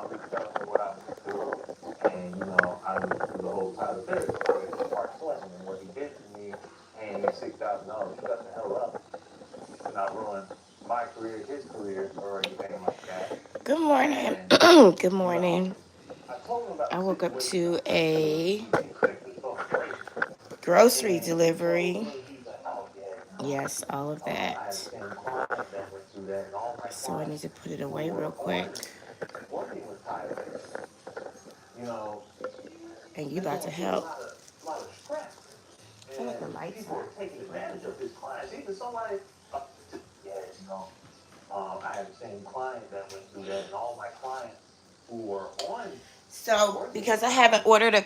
I'm just telling her what I was doing. And, I was through the whole Tyler Perry story with Mark Twain and what he did to me, paying me $6,000. Shut the hell up. To not ruin my career, his career, or anything like that. Good morning. And, Good morning. I told him about I the woke up situation. to a He expected something crazy. grocery And he told delivery. me, he's like, oh, yeah, Yes, all of I had the that. same client that went through that, and all my So I need clients to put it who away were real quick. working with Tyler, you know, And you they're about going to through a help. lot of stress. I feel like the And lights people are are taking working. advantage of his clients. Even somebody, yeah, I had the same client that went through that, and all my clients who were on So working because with I haven't Tyler, ordered a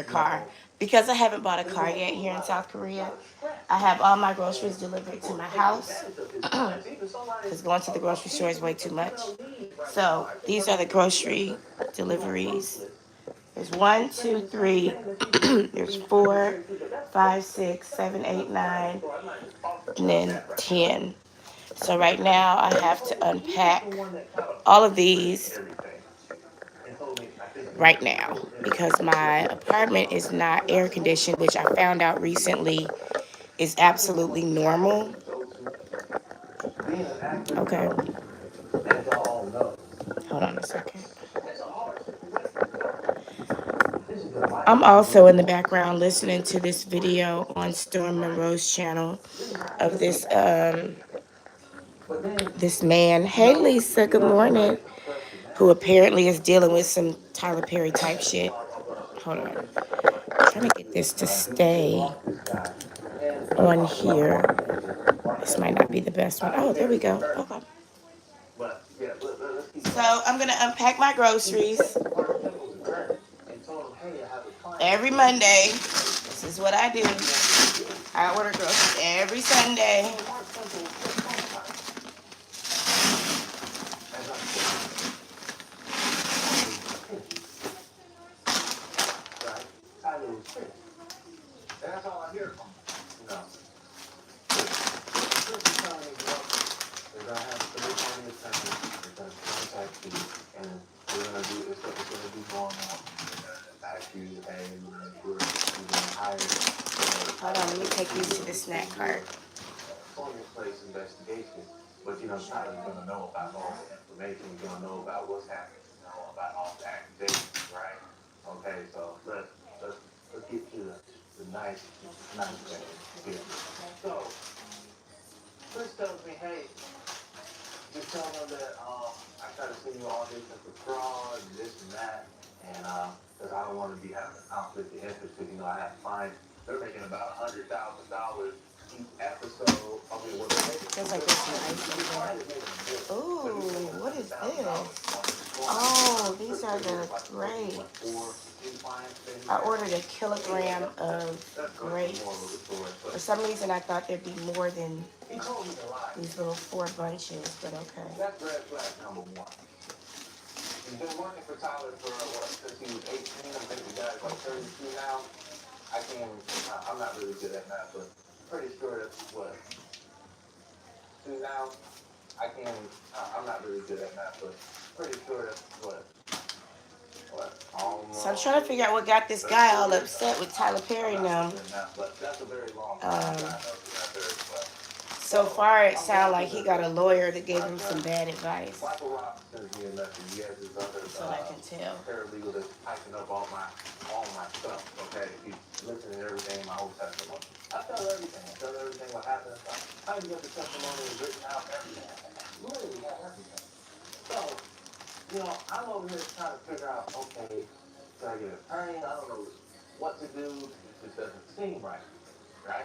you car, know, because I haven't bought a they're car going yet through here in South Korea, lot of stress. I have all my groceries And delivered to people my are taking house advantage of his clients. Even somebody, because going to the grocery store is way too much. female lead right now, So I can these turn are her the into a lead grocery yesterday. She was deliveries. ruthless. There's one, And saying two, the same three. thing that she did to There's me to the 4, very people. That's 5, 6, that's 7, another 8, side of the 9, story. I'm not even talking and about then that right now. 10. So right now I have to He was the unpack one that kind of all of orchestrated these everything and told me I think you need right to now report him because my apartment is not air conditioned, which I found out recently is absolutely normal. being an actor, Okay, as y'all all know, hold on a second. it's a hard situation. This is your life. I'm also in the background listening to this video on Storm Monroe's channel of But then, this man. Hey Lisa, good morning. Who apparently is dealing with some Tyler Perry type shit. Hold on. I'm trying to get this to stay on here. This might not be the best one. Oh, there we go. Okay. So I'm gonna unpack my groceries every Monday. This is what I do. I order groceries every Sunday. that's all I hear from him. They're gonna have a third party attorney. They're gonna contact you, and we're gonna do. It's gonna be going on. They're gonna ask you, hey, we're gonna hire. Hold on, let me take these to the snack cart. Employment place investigation, but Tyler's gonna know about all the information. He's gonna know about what's happening. About all the accusations, right? Okay, so let's get to the nice thing here. So Chris tells me, hey, just tell them that I try to send you all this for fraud and this and that, and because I don't want to be having a conflict of interest. Because I have clients, they're making about $100,000 each episode. I mean, what they're making. Feels like there's some ice in here. Ooh, what is this? Oh, these are the grapes. I ordered a kilogram of grapes. For some reason, I thought there'd be more than these little 4 bunches, but okay. That's red flag number one. He's been working for Tyler for what, since he was 18. I think the guy's like 32 now. I'm not really good at math, but pretty sure that's what, 2 now. I'm not really good at math, but pretty sure that's what, So I'm trying to figure out what got this guy all upset with Tyler Perry now. That's a very long time. So far, it sounds like he got a lawyer that gave him some bad advice. Michael Ross sends me a message. He has his other That's what I can tell. paralegal that's typing up all my stuff. Okay, he's listening to everything, my whole testimony. I tell everything. I tell everything what happened. I even got the testimony written out, everything. Literally have everything. So, I'm over here trying to figure out, okay, should I get an attorney? I don't know what to do. It just doesn't seem right, right?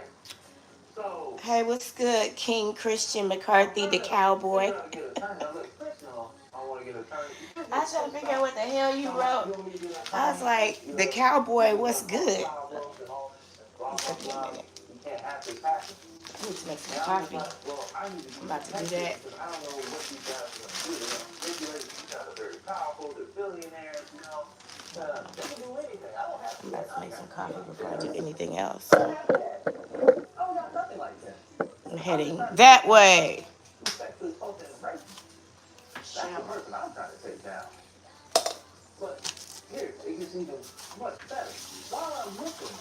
So, hey, what's good, King Christian McCarthy, the cowboy? I was trying to figure out what the hell you wrote. I was like, the cowboy, what's good? Took me a minute. I need to make some coffee. I'm about to do that. I'm about to make some coffee before I do anything else. I'm heading that way. Shower. But here, it gets even much better. While I'm looking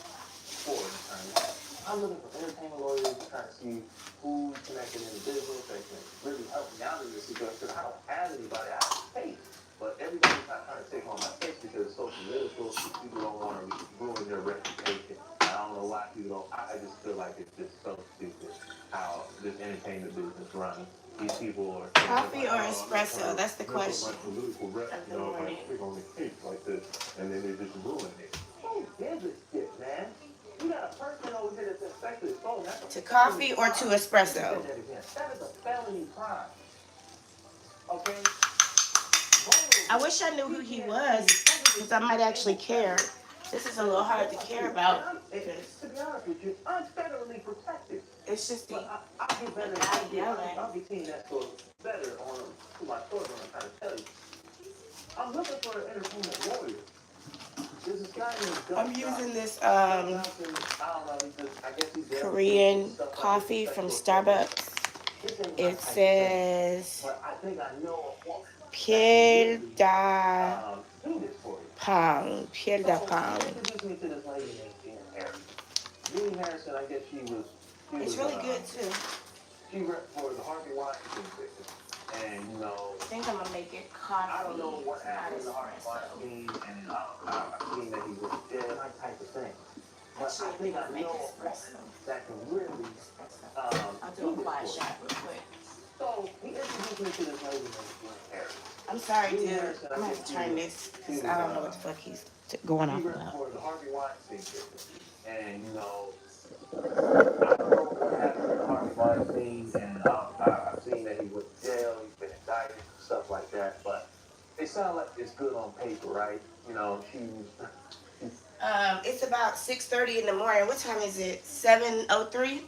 for an attorney, I'm looking for entertainment lawyers, trying to see who's connected in the business that can really help me out in this situation. Because I don't have anybody I can pay. But everybody's not trying to take on my case because it's so political. People don't want to ruin their reputation. I don't know why people don't. I just feel like it's just so stupid how this entertainment business runs. These people are Coffee or espresso? That's the question. Political rep, you know, like take on the case like this, and then they just ruin it. Who gives a shit, man? You got a person over here that's infected his phone. To coffee or to espresso? That is a felony crime. Okay. I wish I knew who he was, because I might actually care. This is a little hard to care about. To be honest with you, I'm federally protected. It's just the I'll be better. I'll be seeing that sort better on to my story when I'm trying to tell you. I'm looking for an entertainment lawyer. There's this guy named I'm using this Korean coffee from Starbucks. It says Pierre da Pang. Pierre da Pang. It's really good too. She worked for the Harvey Weinstein victim. And, you know, I think I'm gonna make it coffee. I don't know what happened to Harvey Weinstein, and I've seen that he was dead, that type of thing. But I think I know that can really I'll do a quiet shot real quick. So he introduced me to this lady named Harry. I'm sorry, dude. I'm gonna have to turn this because I don't know what the fuck he's going off about. For the Harvey Weinstein victim, and you know, I don't know what happened to Harvey Weinstein, and I've seen that he went to jail, he's been indicted, stuff like that. But it sounds like it's good on paper, right? You know, It's about 6:30 in the morning. What time is it? 7:03.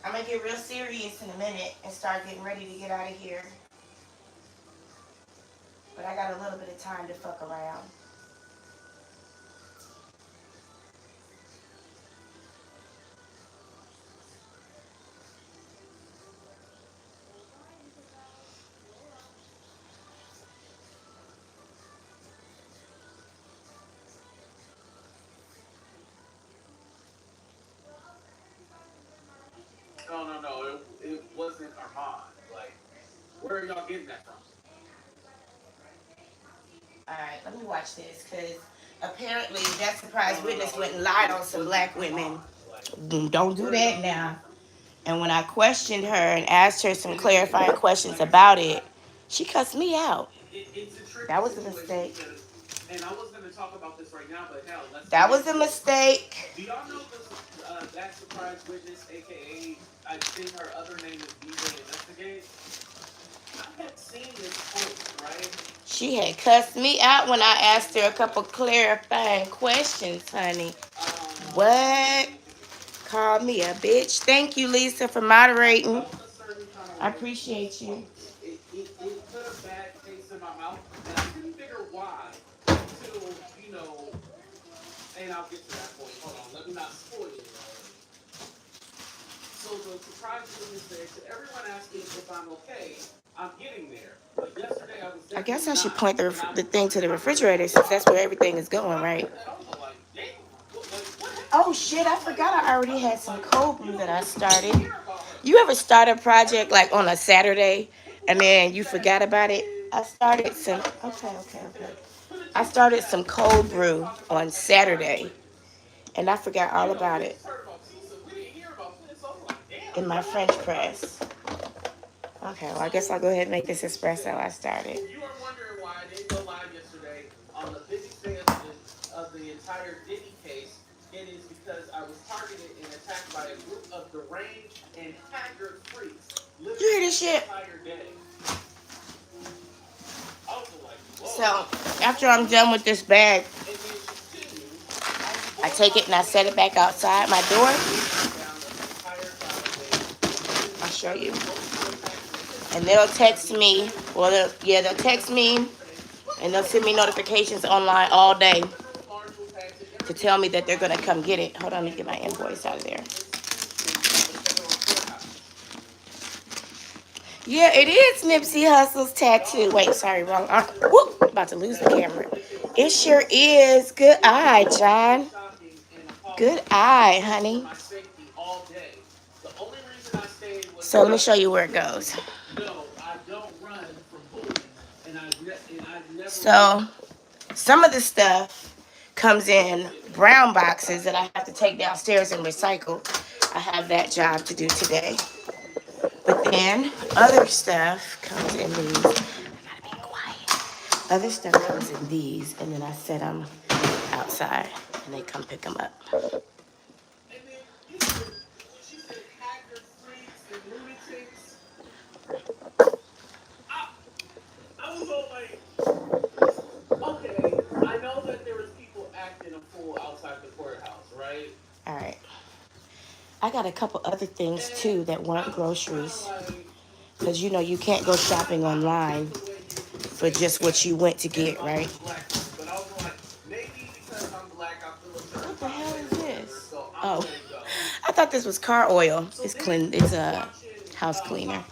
I'm gonna get real serious in a minute and start getting ready to get out of here. But I got a little bit of time to fuck around. No. It wasn't Armand. Like, where are y'all getting that from? Alright, let me watch this, because apparently that surprise witness went and lied on some black women. Don't do that now. And when I questioned her and asked her some clarifying questions about it, she cussed me out. That was a mistake. And I was going to talk about this right now, but hell, that was a mistake. Do y'all know that surprise witness, aka I think her other name is DJ Investigate? I had seen this post, right? She had cussed me out when I asked her a couple clarifying questions, honey. What? Called me a bitch. Thank you, Lisa, for moderating. I appreciate you. It put a bad taste in my mouth, and I couldn't figure why until, you know, and I'll get to that point. Hold on, let me not spoil it. So the surprise witness said, to everyone asking if I'm okay, I'm getting there. But yesterday I was I guess I should point the thing to the refrigerator since that's where everything is going, right? Oh shit, I forgot I already had some cold brew that I started. You ever start a project like on a Saturday and then you forgot about it? I started some, okay. I started some cold brew on Saturday and I forgot all about it in my French press. Okay, well, I guess I'll go ahead and make this espresso I started. You are wondering why I didn't go live yesterday on the biggest day of the entire Diddy case. It is because I was targeted and attacked by a group of deranged and haggard freaks. You hear this shit? So, after I'm done with this bag, I take it and I set it back outside my door. I'll show you. And they'll text me, well, they'll text me and they'll send me notifications online all day to tell me that they're going to come get it. Hold on, let me get my invoice out of there. Yeah, it is Nipsey Hussle's tattoo. Wait, sorry, wrong arm. Whoop, about to lose the camera. It sure is. Good eye, John. Good eye, honey. So let me show you where it goes. So some of the stuff comes in brown boxes that I have to take downstairs and recycle. I have that job to do today. But then other stuff comes in these. I gotta be quiet. Other stuff comes in these, and then I set them outside, and they come pick them up. All right. I got a couple other things too that weren't groceries. Because you know you can't go shopping online for just what you went to get, right? What the hell is this? Oh, I thought this was car oil. It's clean. It's a house cleaner,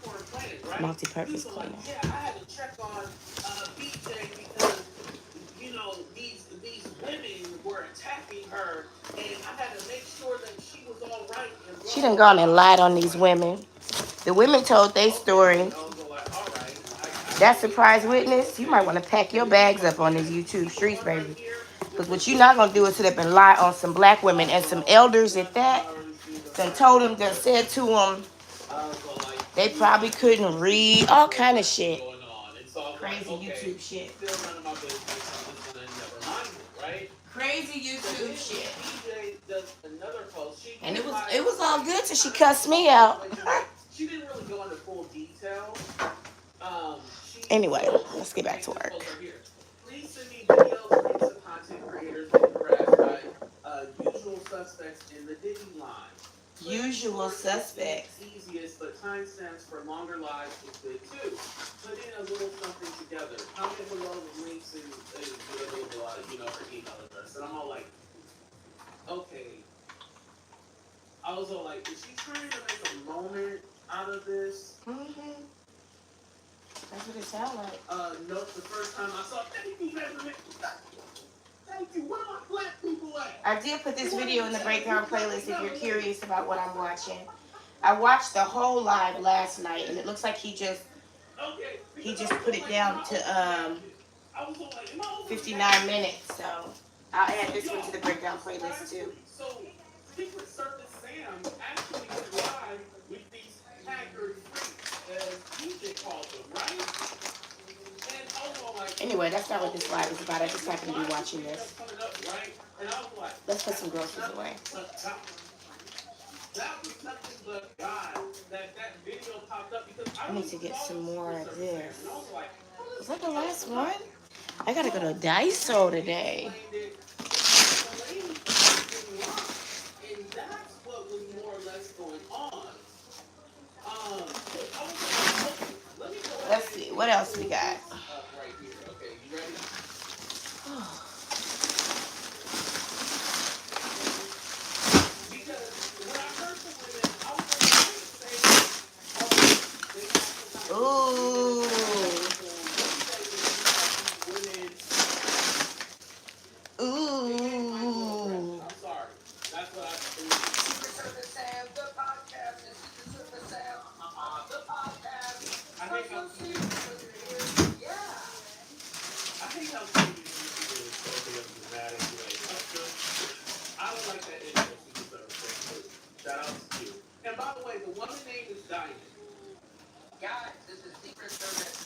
multi-purpose cleaner. She done gone and lied on these women. The women told their story. That surprise witness, you might want to pack your bags up on these YouTube streets, baby. Because what you're not going to do is sit up and lie on some black women and some elders at that. That told them, that said to them, they probably couldn't read, all kind of shit. Crazy YouTube shit. Crazy YouTube shit. And it was all good till she cussed me out. Anyway, let's get back to work. Please send me videos and links of content creators being harassed by usual suspects in the Diddy line. Usual suspects. Easiest, but timestamps for longer lives is good too. Put in a little something together. Comment below the links and her email address. And I'm all like, okay. I was all like, is she trying to make a moment out of this? Mm-hmm. That's what it sounds like. Nope, the first time I saw, thank you, where are my black people at? I did put this video in the breakdown playlist if you're curious about what I'm watching. I watched the whole live last night, and it looks like he just put it down to 59 minutes, so I'll add this one to the breakdown playlist too. So, Secret Service Sam actually is live with these hackers, as DJ calls them, right? Anyway, that's not what this live is about. I just happen to be watching this. Let's put some groceries away. I need to get some more of this. Was that the last one? I gotta go to Daiso today. Let's see, what else we got? Ooh. Ooh. I'm sorry. That's what I Secret Service Sam, the podcast. Secret Service Sam, the podcast. I think I'm yeah. I think I'm so dramatic. I don't like that intro, Secret Service. Shout out to you. And by the way, the woman's name is Diamond. Guys, this is Secret Service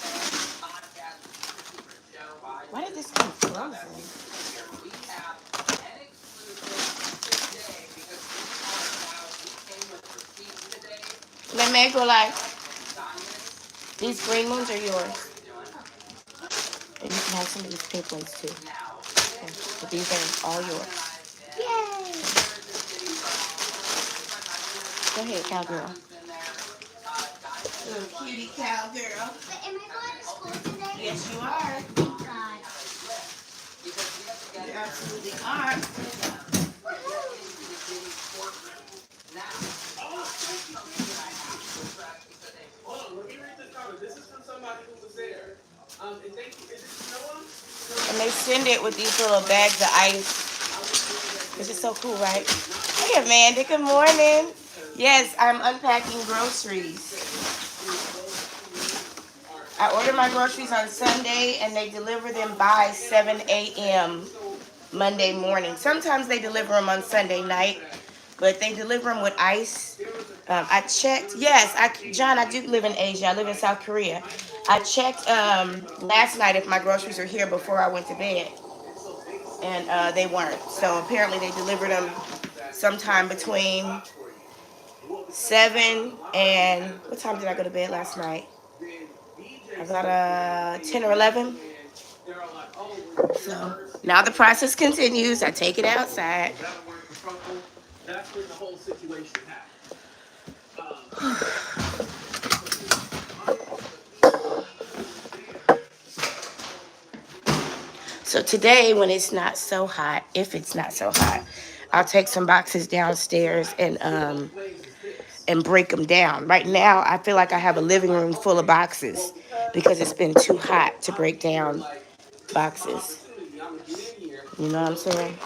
podcast, secret show. Why did this come frozen? We have an exclusive today because we came with receipts today. Let me go like, these green ones are yours. And you can have some of these pink ones too. Okay. But these are all yours. Yay! Go ahead, cowgirl. Little cutie cowgirl. But am I going to school today? Yes, you are. Thank God. You absolutely are. And they send it with these little bags of ice. This is so cool, right? Hey, Amanda, good morning. Yes, I'm unpacking groceries. I order my groceries on Sunday, and they deliver them by 7 a.m. Monday morning. Sometimes they deliver them on Sunday night, but they deliver them with ice. I checked. Yes, John, I do live in Asia. I live in South Korea. I checked last night if my groceries are here before I went to bed, and they weren't. So apparently they delivered them sometime between 7 and what time did I go to bed last night? About 10 or 11. So now the process continues. I take it outside. That's when the whole situation happened. So today, when it's not so hot, if it's not so hot, I'll take some boxes downstairs and break them down. Right now, I feel like I have a living room full of boxes because it's been too hot to break down boxes. You know what I'm saying?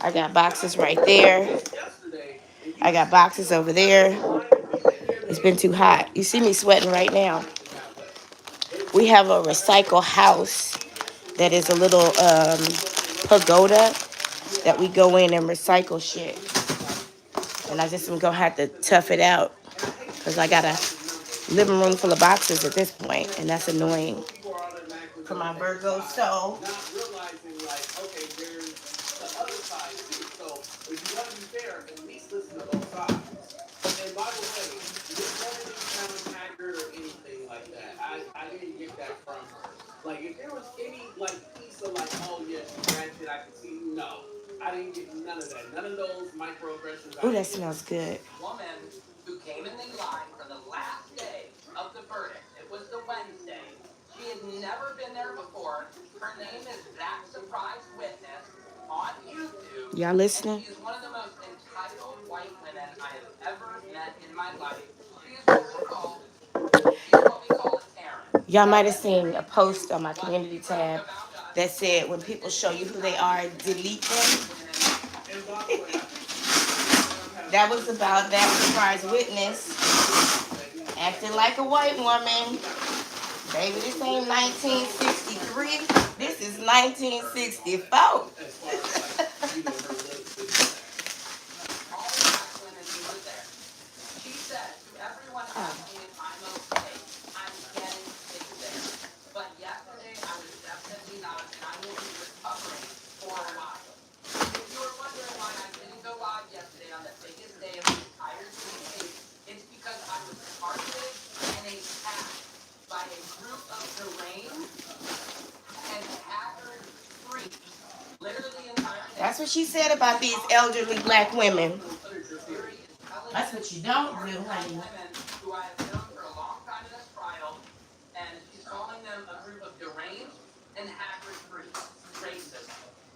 I got boxes right there. I got boxes over there. It's been too hot. You see me sweating right now. We have a recycle house that is a little pagoda that we go in and recycle shit. And I just am going to have to tough it out because I got a living room full of boxes at this point, and that's annoying for my Virgo soul. And by the way, this wasn't any kind of hacker or anything like that. I didn't get that from her. Like, if there was any, like, piece of, like, oh, yeah, she granted, I could see, no. I didn't get none of that. None of those microaggressions. Ooh, that smells good. Woman who came in the line for the last day of the verdict. It was the Wednesday. She had never been there before. Her name is That Surprise Witness on YouTube. Y'all listening? She is one of the most entitled white women I have ever met in my life. She is what we call a Karen. Y'all might have seen a post on my community tab that said when people show you who they are, delete them. That was about That Surprise Witness acting like a white woman. Baby, this ain't 1963. This is 1964. She said to everyone asking if I'm okay, I'm getting it there. But yesterday I was definitely not, and I will be recovering for a while. If you were wondering why I didn't go live yesterday on the biggest day of the entire case, it's because I was targeted and attacked by a group of deranged and haggard freaks. Literally entire. That's what she said about these elderly black women. That's what you don't do, honey. Women who I have known for a long time in this trial, and she's calling them a group of deranged and haggard freaks. Racist.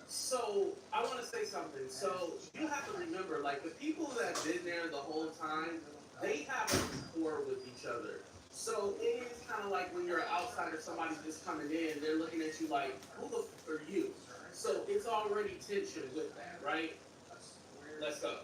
So I want to say something. So you have to remember, like the people that have been there the whole time, they have a rapport with each other. So it is kind of like when you're an outsider, somebody just coming in, they're looking at you like, who the f are you? So it's already tension with that, right? Let's go.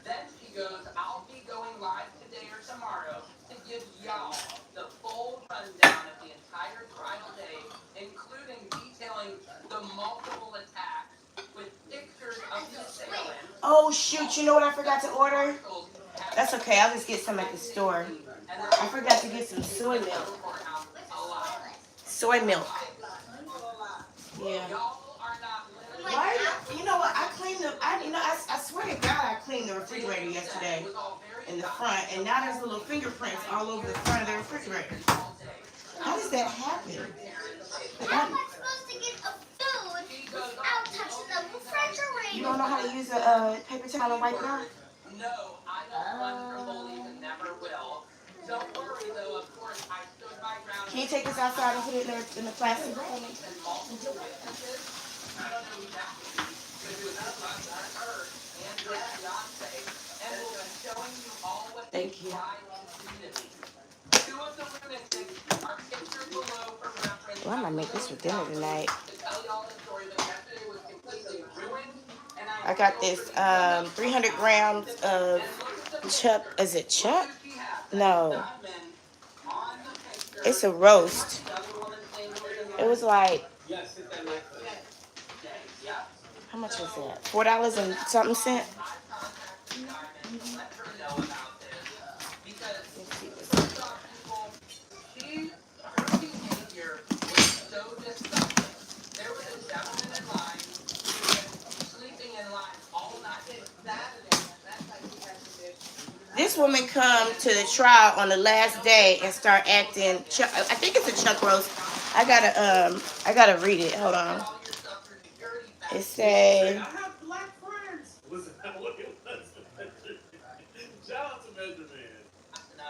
Then she goes, I'll be going live today or tomorrow to give y'all the full rundown of the entire trial day, including detailing the multiple attacks with pictures of the assailant. Oh, shoot. You know what I forgot to order? That's okay. I'll just get some at the store. I forgot to get some soy milk. Soy milk. Yeah. Why? You know what? I cleaned the. I swear to God, I cleaned the refrigerator yesterday in the front, and now there's little fingerprints all over the front of the refrigerator. How does that happen? How am I supposed to get a food without touching the refrigerator? You don't know how to use a paper towel and wipe it off? No, I don't run from bullies and never will. Don't worry, though. Of course, I stood my ground. Can you take this outside and put it in the plastic? I don't know exactly, but it was her and her fiance, and we'll be showing you all what Thank you. tried to do to me. Well, I might make this for dinner tonight. To tell y'all the story, but yesterday was completely ruined, and I got this 300 grams of chuck. Is it chuck? No, it's a roast. It was like, how much was that? $4 and something cent. Let's see what's in Her behavior was so disgusting. There was a gentleman in line who was sleeping in line all night. This woman come to the trial on the last day and start acting. I think it's a chuck roast. I gotta read it. Hold on. It say. I have black friends. Was that what it was? Shout out to Measure Man.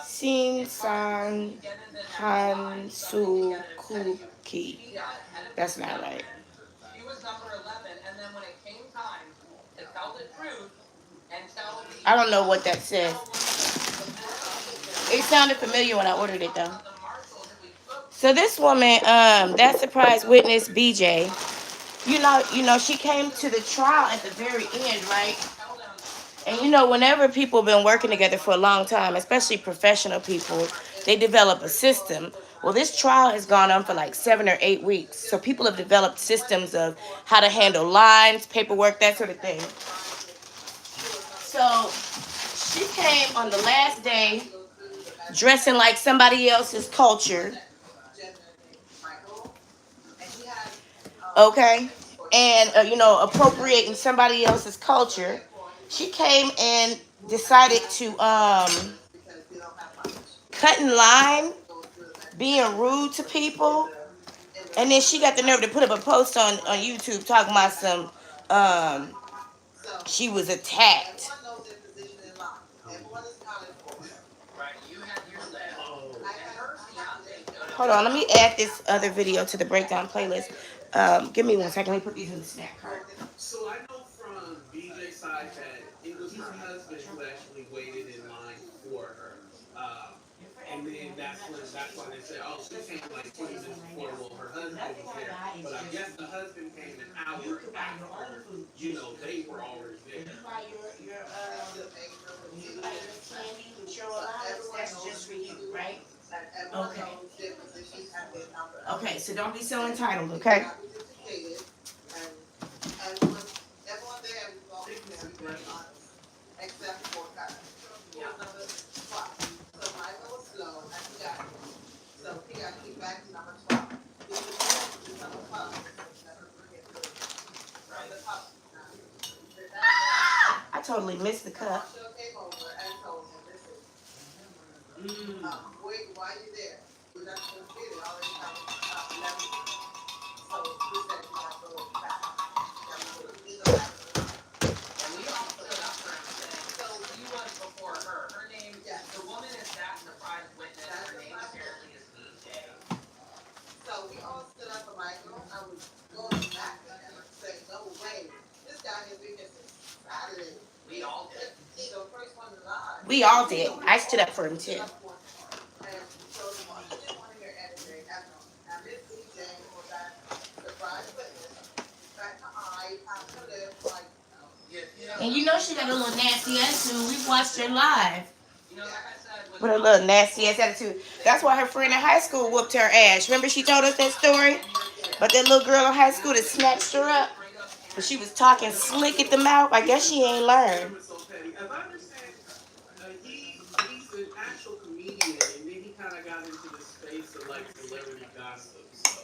Sin San Han Su Kuki. That's not right. She was number 11, and then when it came time to tell the truth and tell the I don't know what that says. It sounded familiar when I ordered it though. So this woman, that surprise witness BJ, you know, she came to the trial at the very end, right? And you know, whenever people have been working together for a long time, especially professional people, they develop a system. Well, this trial has gone on for like 7 or 8 weeks. So people have developed systems of how to handle lines, paperwork, that sort of thing. So she came on the last day dressing like somebody else's culture. Okay? And, you know, appropriating somebody else's culture. She came and decided to cut in line, being rude to people. And then she got the nerve to put up a post on YouTube talking about some she was attacked. Hold on, let me add this other video to the breakdown playlist. Give me 1 second. Let me put these in the snack cart. So I know from BJ's side that it was her husband who actually waited in line for her. And then that's why they said, oh, she came like 20 minutes before. Well, her husband was there. But I guess the husband came an hour after. You know, they were already there. You buy your candy with your allowance, that's just for you, right? Okay. Okay, so don't be so entitled, okay? I totally missed the cup. Why you there? We're not going to get it. Already and we all stood up for him saying, so he was before her. Her name, the woman is that surprise witness. Her name apparently is BJ. So we all stood up for Michael. I was going back to him and saying, no way. This guy has been here since Saturday. We all did. He's the first one to lie. We all did. I stood up for him too. And you know she got a little nasty attitude. We watched her live. With her little nasty ass attitude. That's why her friend in high school whooped her ass. Remember she told us that story? But that little girl in high school that snatched her up. But she was talking slick at the mouth. I guess she ain't learned. As I understand, he's an actual comedian, and then he kind of got into the space of like celebrity gossip. So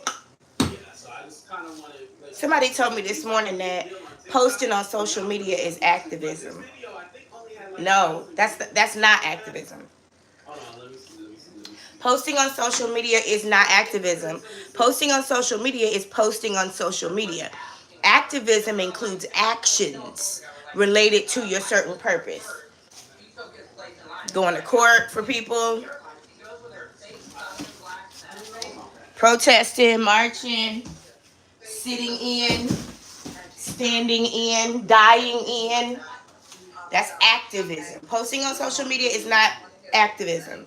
yeah, so I just kind of wanted. Somebody told me this morning that posting on social media is activism. No, that's not activism. Posting on social media is not activism. Posting on social media is posting on social media. Activism includes actions related to your certain purpose. Going to court for people, protesting, marching, sitting in, standing in, dying in. That's activism. Posting on social media is not activism.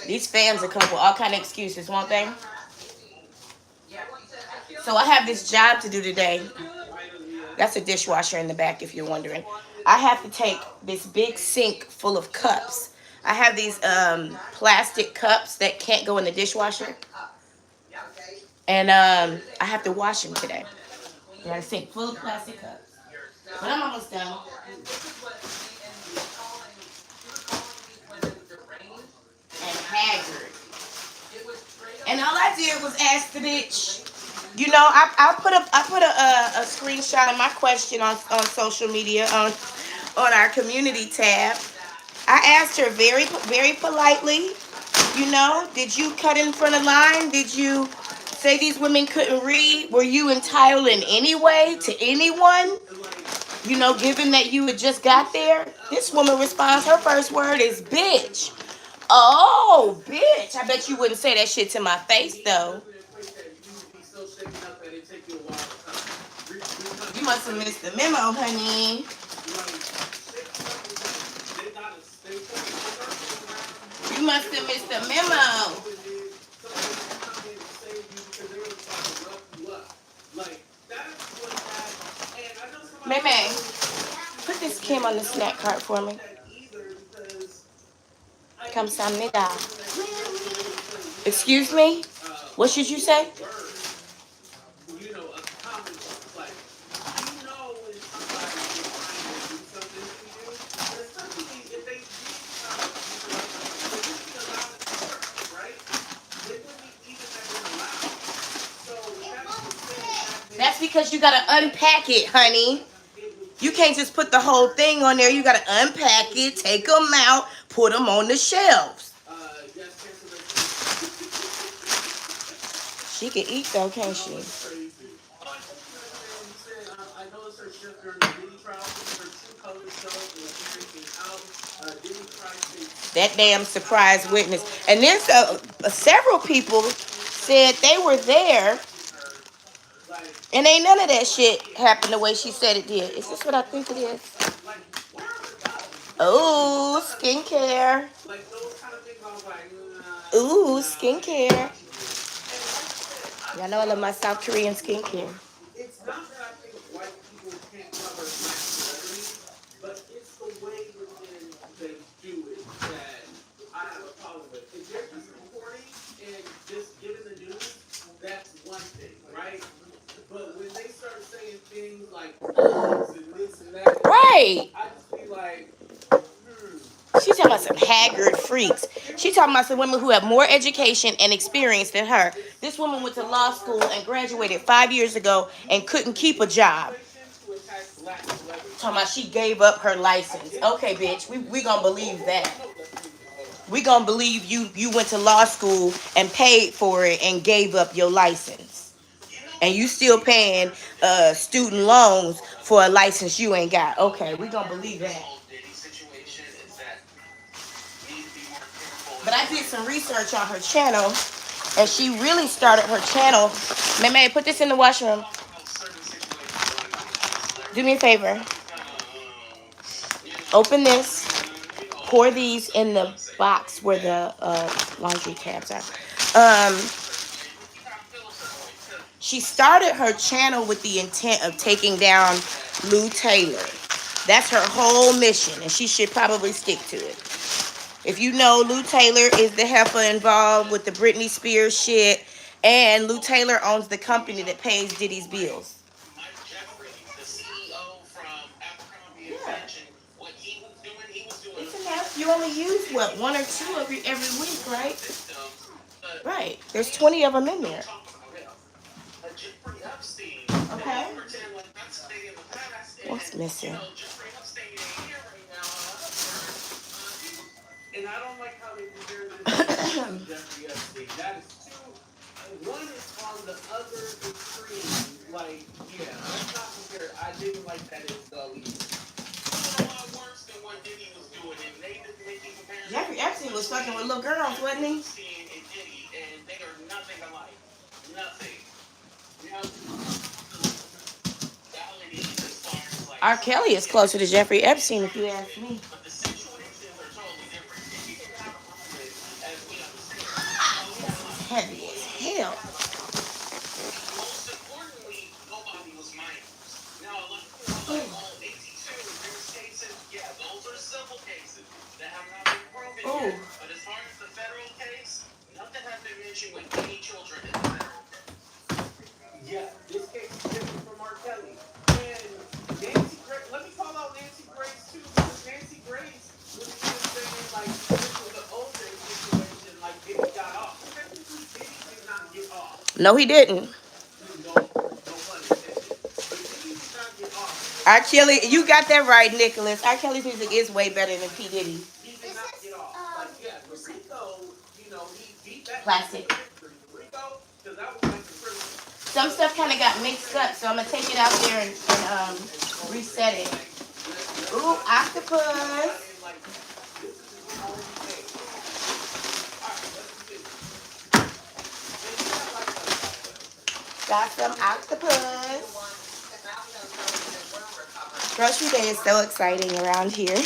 These fans will come with all kind of excuses, won't they? So I have this job to do today. That's a dishwasher in the back, if you're wondering. I have to take this big sink full of cups. I have these plastic cups that can't go in the dishwasher. And I have to wash them today. I got a sink full of plastic cups. But I'm almost done. And haggard. And all I did was ask the bitch. You know, I put a screenshot of my question on social media on our community tab. I asked her very politely, you know, did you cut in front of line? Did you say these women couldn't read? Were you entitled in any way to anyone? You know, given that you had just got there? This woman responds, her first word is bitch. Oh, bitch. I bet you wouldn't say that shit to my face, though. You must have missed the memo, honey. You must have missed the memo. May, put this Kim on the snack cart for me. Kamsahamnida. Excuse me? What should you say? That's because you gotta unpack it, honey. You can't just put the whole thing on there. You gotta unpack it, take them out, put them on the shelves. She can eat though, can't she? That damn surprise witness. And then several people said they were there and ain't none of that shit happened the way she said it did. Is this what I think it is? Oh, skincare. Ooh, skincare. Y'all know I love my South Korean skincare. It's not that I think white people can't cover black celebrities, but it's the way within they do it that I have a problem with. If they're just reporting and just giving the news, that's one thing, right? But when they start saying things like this and that, right? I just be like, She's talking about some haggard freaks. She's talking about some women who have more education and experience than her. This woman went to law school and graduated 5 years ago and couldn't keep a job. Talking about she gave up her license. Okay, bitch, we gonna believe that. We gonna believe you went to law school and paid for it and gave up your license. And you still paying student loans for a license you ain't got. Okay, we gonna believe that. But I did some research on her channel, and she really started her channel. May put this in the washroom. Do me a favor. Open this. Pour these in the box where the laundry tabs are. She started her channel with the intent of taking down Lou Taylor. That's her whole mission, and she should probably stick to it. If you know, Lou Taylor is the heifer involved with the Britney Spears shit, and Lou Taylor owns the company that pays Diddy's bills. Yeah. It's enough. You only use, what, 1 or 2 every week, right? Right. There's 20 of them in there. Okay. What's missing? And I don't like how they compare this to Jeffrey Epstein. That is too. One is on the other extreme. Like, yeah, let's not compare. I didn't like that as well either. It's a lot worse than what Diddy was doing, and they didn't make any comparison. Jeffrey Epstein was fucking with little girls, wasn't he? And they are nothing alike. Nothing. R. Kelly is closer to Jeffrey Epstein, if you ask me. heavy as hell. Most importantly, nobody was minors. Now, like, all 82, there's cases, yeah, those are civil cases that have not been proven yet. But as far as the federal case, nothing has been mentioned with any children in the federal case. Yeah, this case is different from R. Kelly. And Nancy Grace, let me call out Nancy Grace too, because Nancy Grace was even saying like this was an OJ situation, like Diddy got off. Technically, Diddy did not get off. No, he didn't. No pun intended. But Diddy did not get off. R. Kelly, you got that right, Nicholas. R. Kelly's music is way better than P. Diddy. He did not get off. Like, yeah, the Rico, you know, he beat that. Classic. Rico, because that was like the criminal. Some stuff kind of got mixed up, so I'm going to take it out there and reset it. Ooh, octopus. Got some octopus. Grocery day is so exciting around here.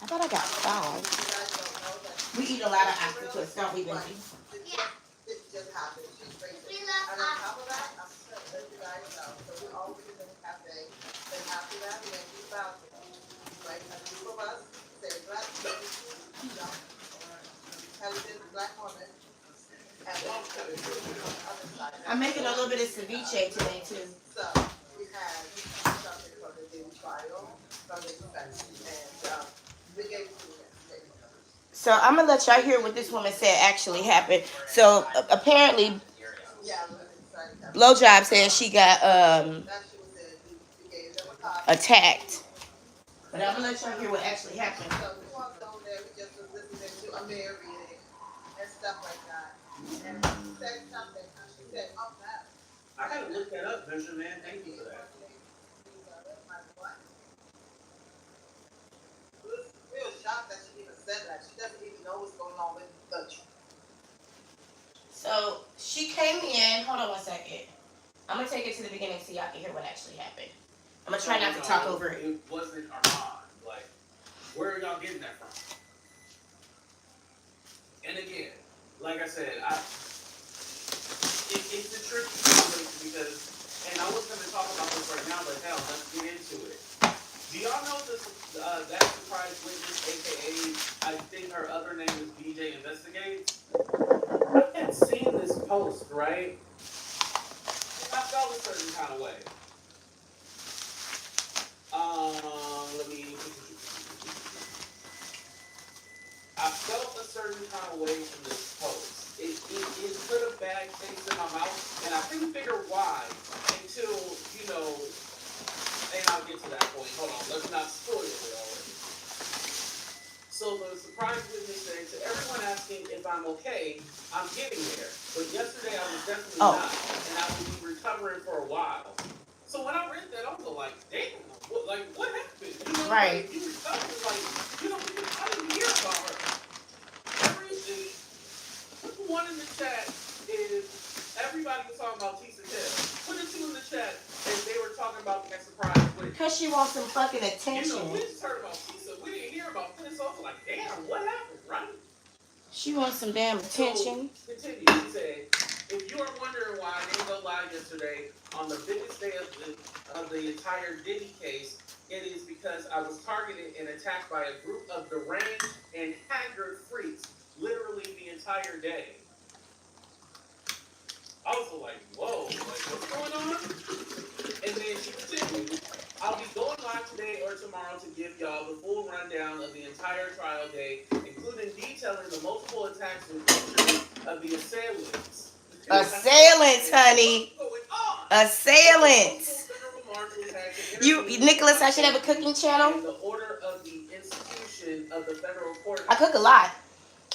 I thought I got 5. We eat a lot of octopus, don't we, Benji? Yeah. It just happened. She's crazy. We And love on top of that, I'm just gonna let you guys know. So we always in the cafe. Then after that, we make these vouchers. Right? A group of us say black you know, intelligent black woman. And then on the other side. I'm making a little bit of ceviche today, too. So we had something from the daily trial, from the defense, and we gave it to the next day. So I'm going to let y'all hear what this woman said actually happened. So apparently, Yeah, we're excited. Blowjob said she got That she was in, we gave them a copy. attacked. But I'm going to let y'all hear what actually happened. So we walked over there, we just was listening to a Mary reading and stuff like that. And she said something, and she said, oh, that. I gotta look that up, Benjamin. Thank you for that. We were shocked that she even said that. She doesn't even know what's going on with the So she came in. Hold on one second. I'm going to take it to the beginning so y'all can hear what actually happened. I'm going to try not to talk over it. It wasn't Armand. Like, where are y'all getting that from? And again, like I said, it's a tricky situation because, and I was going to talk about this right now, but hell, let's get into it. Do y'all know this? That surprise witness, aka I think her other name is BJ Investigates. I had seen this post, right? I felt a certain kind of way. Let me. I felt a certain kind of way from this post. It put a bad taste in my mouth, and I couldn't figure why until, you know, and I'll get to that point. Hold on, let's not spoil it already. So the surprise witness said to everyone asking if I'm okay, I'm getting there. But yesterday I was definitely not, and I will be recovering for a while. So when I read that, I was like, damn, what happened? You know, Right. Like, you recovered, like, you know, I didn't hear about her. Everything. One in the chat is everybody was talking about Tisa Hill. Put it 2 in the chat, and they were talking about that surprise witness. Because she wants some fucking You attention. know, we just heard about Tisa. We didn't hear about this. So I was like, damn, what happened, right? She wants some damn attention. So, continue. He said, if you are wondering why I didn't go live yesterday on the biggest day of the entire Diddy case, it is because I was targeted and attacked by a group of deranged and haggard freaks literally the entire day. I was like, whoa, like, what's going on? And then she continued, I'll be going live today or tomorrow to give y'all the full rundown of the entire trial day, including detailing the multiple attacks and pictures of the assailants. Assailants, honey. What's going on? Assailants. Nicholas, I should have a cooking channel. And the order of the institution of the federal court. I cook a lot.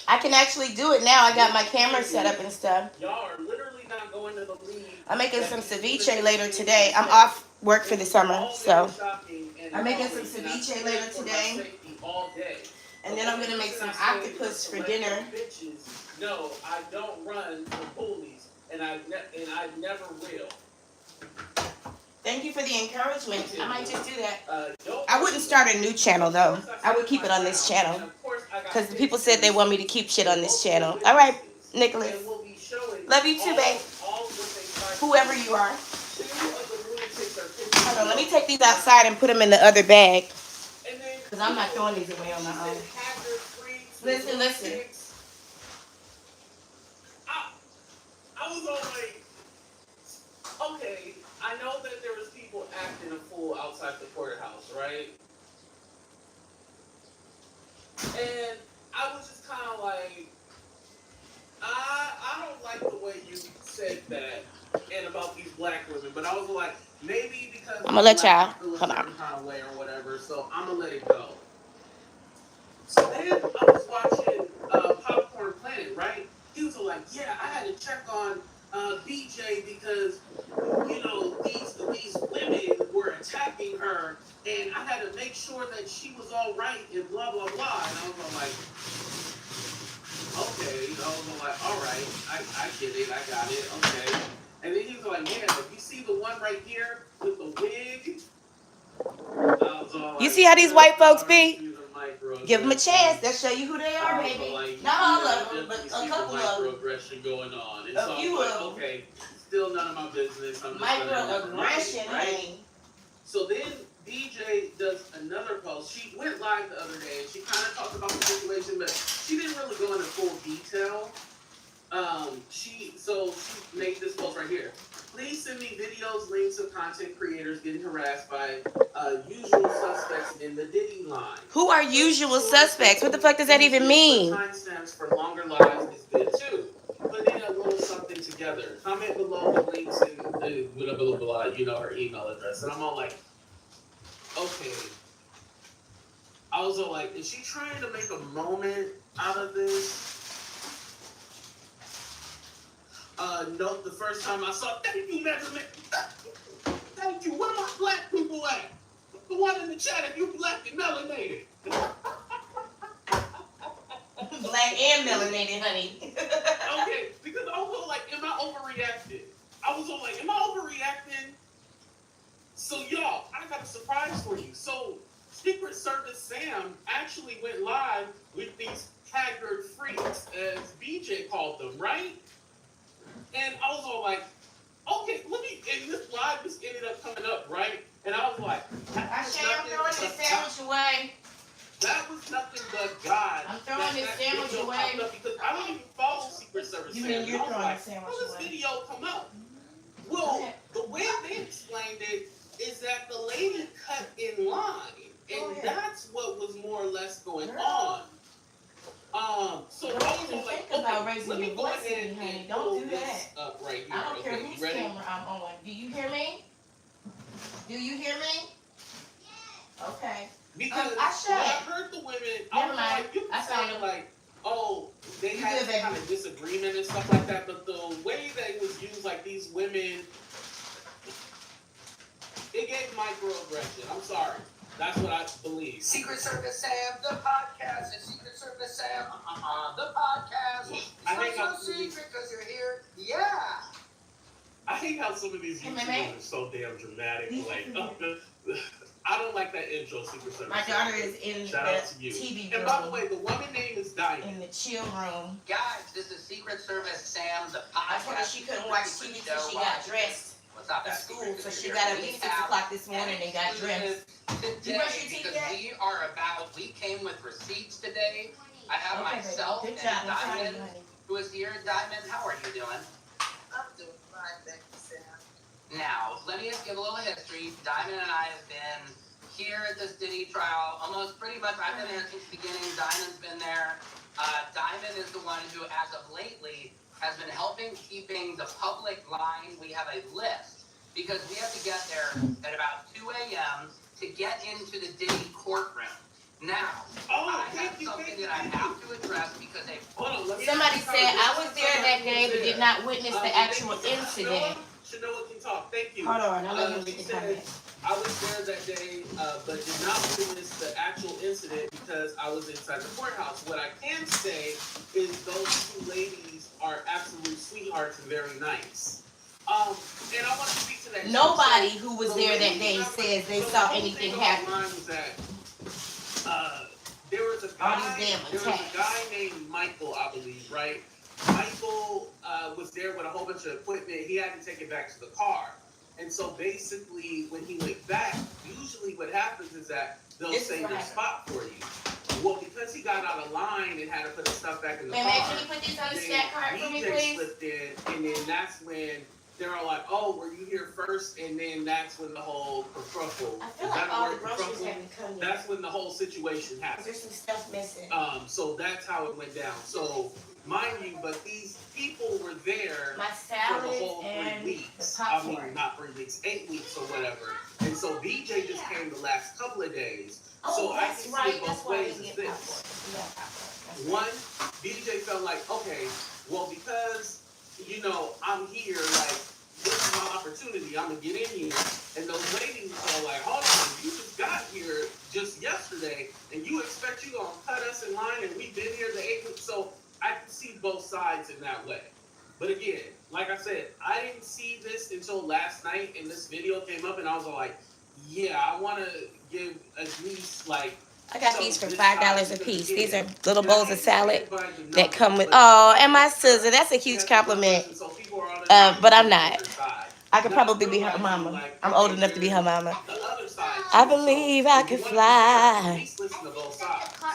I can actually do it now. I got my camera set up and stuff. Y'all are literally not going to believe. I'm making some ceviche later today. I'm off work for the summer, so I'm making some ceviche later today. And then I'm gonna make some octopus for dinner. No, I don't run from bullies, and I never will. Thank you for the encouragement. I might just do that. No, I wouldn't start a new channel though. I would keep it on this channel because the people said they want me to keep shit on this channel. All right, Nicholas. Love you too, babe. Whoever you are. Hold on, let me take these outside and put them in the other bag because I'm not throwing these away on my own. Listen. I was all like, okay, I know that there was people acting a fool outside the courthouse, right? And I was just kind of like, I don't like the way you said that and about these black women, but I was like, maybe because I'm gonna let y'all. feel a Hold on. certain kind of way or whatever, so I'm gonna let it go. So then I was watching Popcorn Planet, right? He was like, yeah, I had to check on BJ because, you know, these women were attacking her, and I had to make sure that she was all right and blah, blah, blah. And I was all like, okay. I was all like, all right, I get it, I got it, okay. And then he was like, yeah, if you see the one right here with the wig, I was all like, You see how these white folks be? Give them a chance. They'll show you who they are, baby. Like, Not all of them, but a couple of them. Microaggression going on. And A so few I'm like, of them. okay, still none of my business. I'm just gonna Microaggression, right? honey. So then DJ does another post. She went live the other day and she kind of talked about the situation, but she didn't really go into full detail. She made this post right here. Please send me videos, links of content creators getting harassed by usual suspects in the Diddy line. Who are usual suspects? What the fuck does that even mean? Timestamps for longer lives is good too. Put in a little something together. Comment below the links and blah, blah, blah, you know, her email address. And I'm all like, okay. I was all like, is she trying to make a moment out of this? Note the first time I saw, thank you, measurement. Thank you. Where my black people at? The one in the chat, if you black and melanated. Black and melanated, honey. Okay, because I was all like, am I overreacting? I was all like, am I overreacting? So y'all, I got a surprise for you. So Secret Service Sam actually went live with these haggard freaks, as BJ called them, right? And I was all like, okay, and this live just ended up coming up, right? And I was like, I'm throwing this sandwich away. that was nothing but God. I'm throwing this sandwich away. Because I don't even follow Secret Service. You mean you're throwing the sandwich how does away? this video come up? Well, the way they explained it is that the lady cut in line. And that's what was more or less going on. So Don't I even was like, think about okay, raising let me your go voice ahead at me, honey. and Don't pull do this that. up right here. I don't care Okay, whose you ready? camera I'm on. Do you hear me? Do you hear me? Okay. Because I when I heard the women, I Never was mind. like, you I found sounded them. like, oh, they You had good, some baby. kind of disagreement and stuff like that. But the way that it was used, like these women, it gave microaggression. I'm sorry. That's what I believe. Secret Service Sam, the podcast. It's Secret Service Sam, the podcast. It's I not think so I'm- secret because you're here. Yeah. I hate how some of these Hey, YouTubers Mama. are so damn dramatic. These Like, are I don't like that intro, Secret Service. My daughter is in Shout the out to you. TV And by the room, way, the woman name is Diamond. in the chill room. Guys, this is Secret Service Sam, the I podcast. told her she couldn't watch TV till she got dressed What's up, for that's school, Secret so she Secret. got up We at 6 have o'clock this morning and got dressed. Today, You brush your teeth because yet? we came with receipts today. I have Okay, baby. myself Good and job. I'm proud of Diamond, you, honey. who is here. Diamond, how are you doing? I'm doing fine, thank you, Sam. Now, let me just give a little history. Diamond and I have been here at this Diddy trial almost pretty much. I've been there since the beginning. Diamond's been there. Diamond is the one who, as of lately, has been helping keeping the public line. We have a list because we have to get there at about 2 a.m. to get into the Diddy courtroom. Now, I have something that I have to address because they. Somebody said I was there that day but did not witness the actual incident. Shanoa can talk. Thank you. Hold on, I'll let you She read the said, comment. I was there that day, but did not witness the actual incident because I was inside the courthouse. What I can say is those two ladies are absolute sweethearts and very nice. And I want to speak to that Nobody who was there that day says they saw anything happen. Mine was that there was a guy named Michael, I believe, right? Michael was there with a whole bunch of equipment. He had to take it back to the car. And so basically, when he went back, usually what happens is that they'll save their spot for you. Well, because he got out of line and had to put his stuff back in the car, Can you put these on the snack cart for me, please? slipped in, and then that's when they're all like, "Oh, were you here first?" And then that's when the whole kerfuffle. I feel like all the groceries haven't come yet. That's when the whole situation happened. There's some stuff missing. So that's how it went down. So mind you, but these people were there My for salad the whole 3 and weeks. the I popcorn. mean, not 3 weeks, 8 weeks or whatever. And so BJ just came the last couple of days. So I can see it both ways as this. One, BJ felt like, okay, well, because, you know, I'm here, like, this is my opportunity. I'm going to get in here. And those ladies are like, hold on, you just got here just yesterday, and you expect you going to cut us in line, and we've been here the 8 weeks. So I can see both sides in that way. But again, like I said, I didn't see this until last night, and this video came up, and I was like, yeah, I want to give at least, like, I got these for $5 a piece. These are little bowls of salad that come with. Oh, and my sister, that's a huge compliment. But I'm not. I could probably be her mama. I'm old enough to be her mama. I believe I could fly.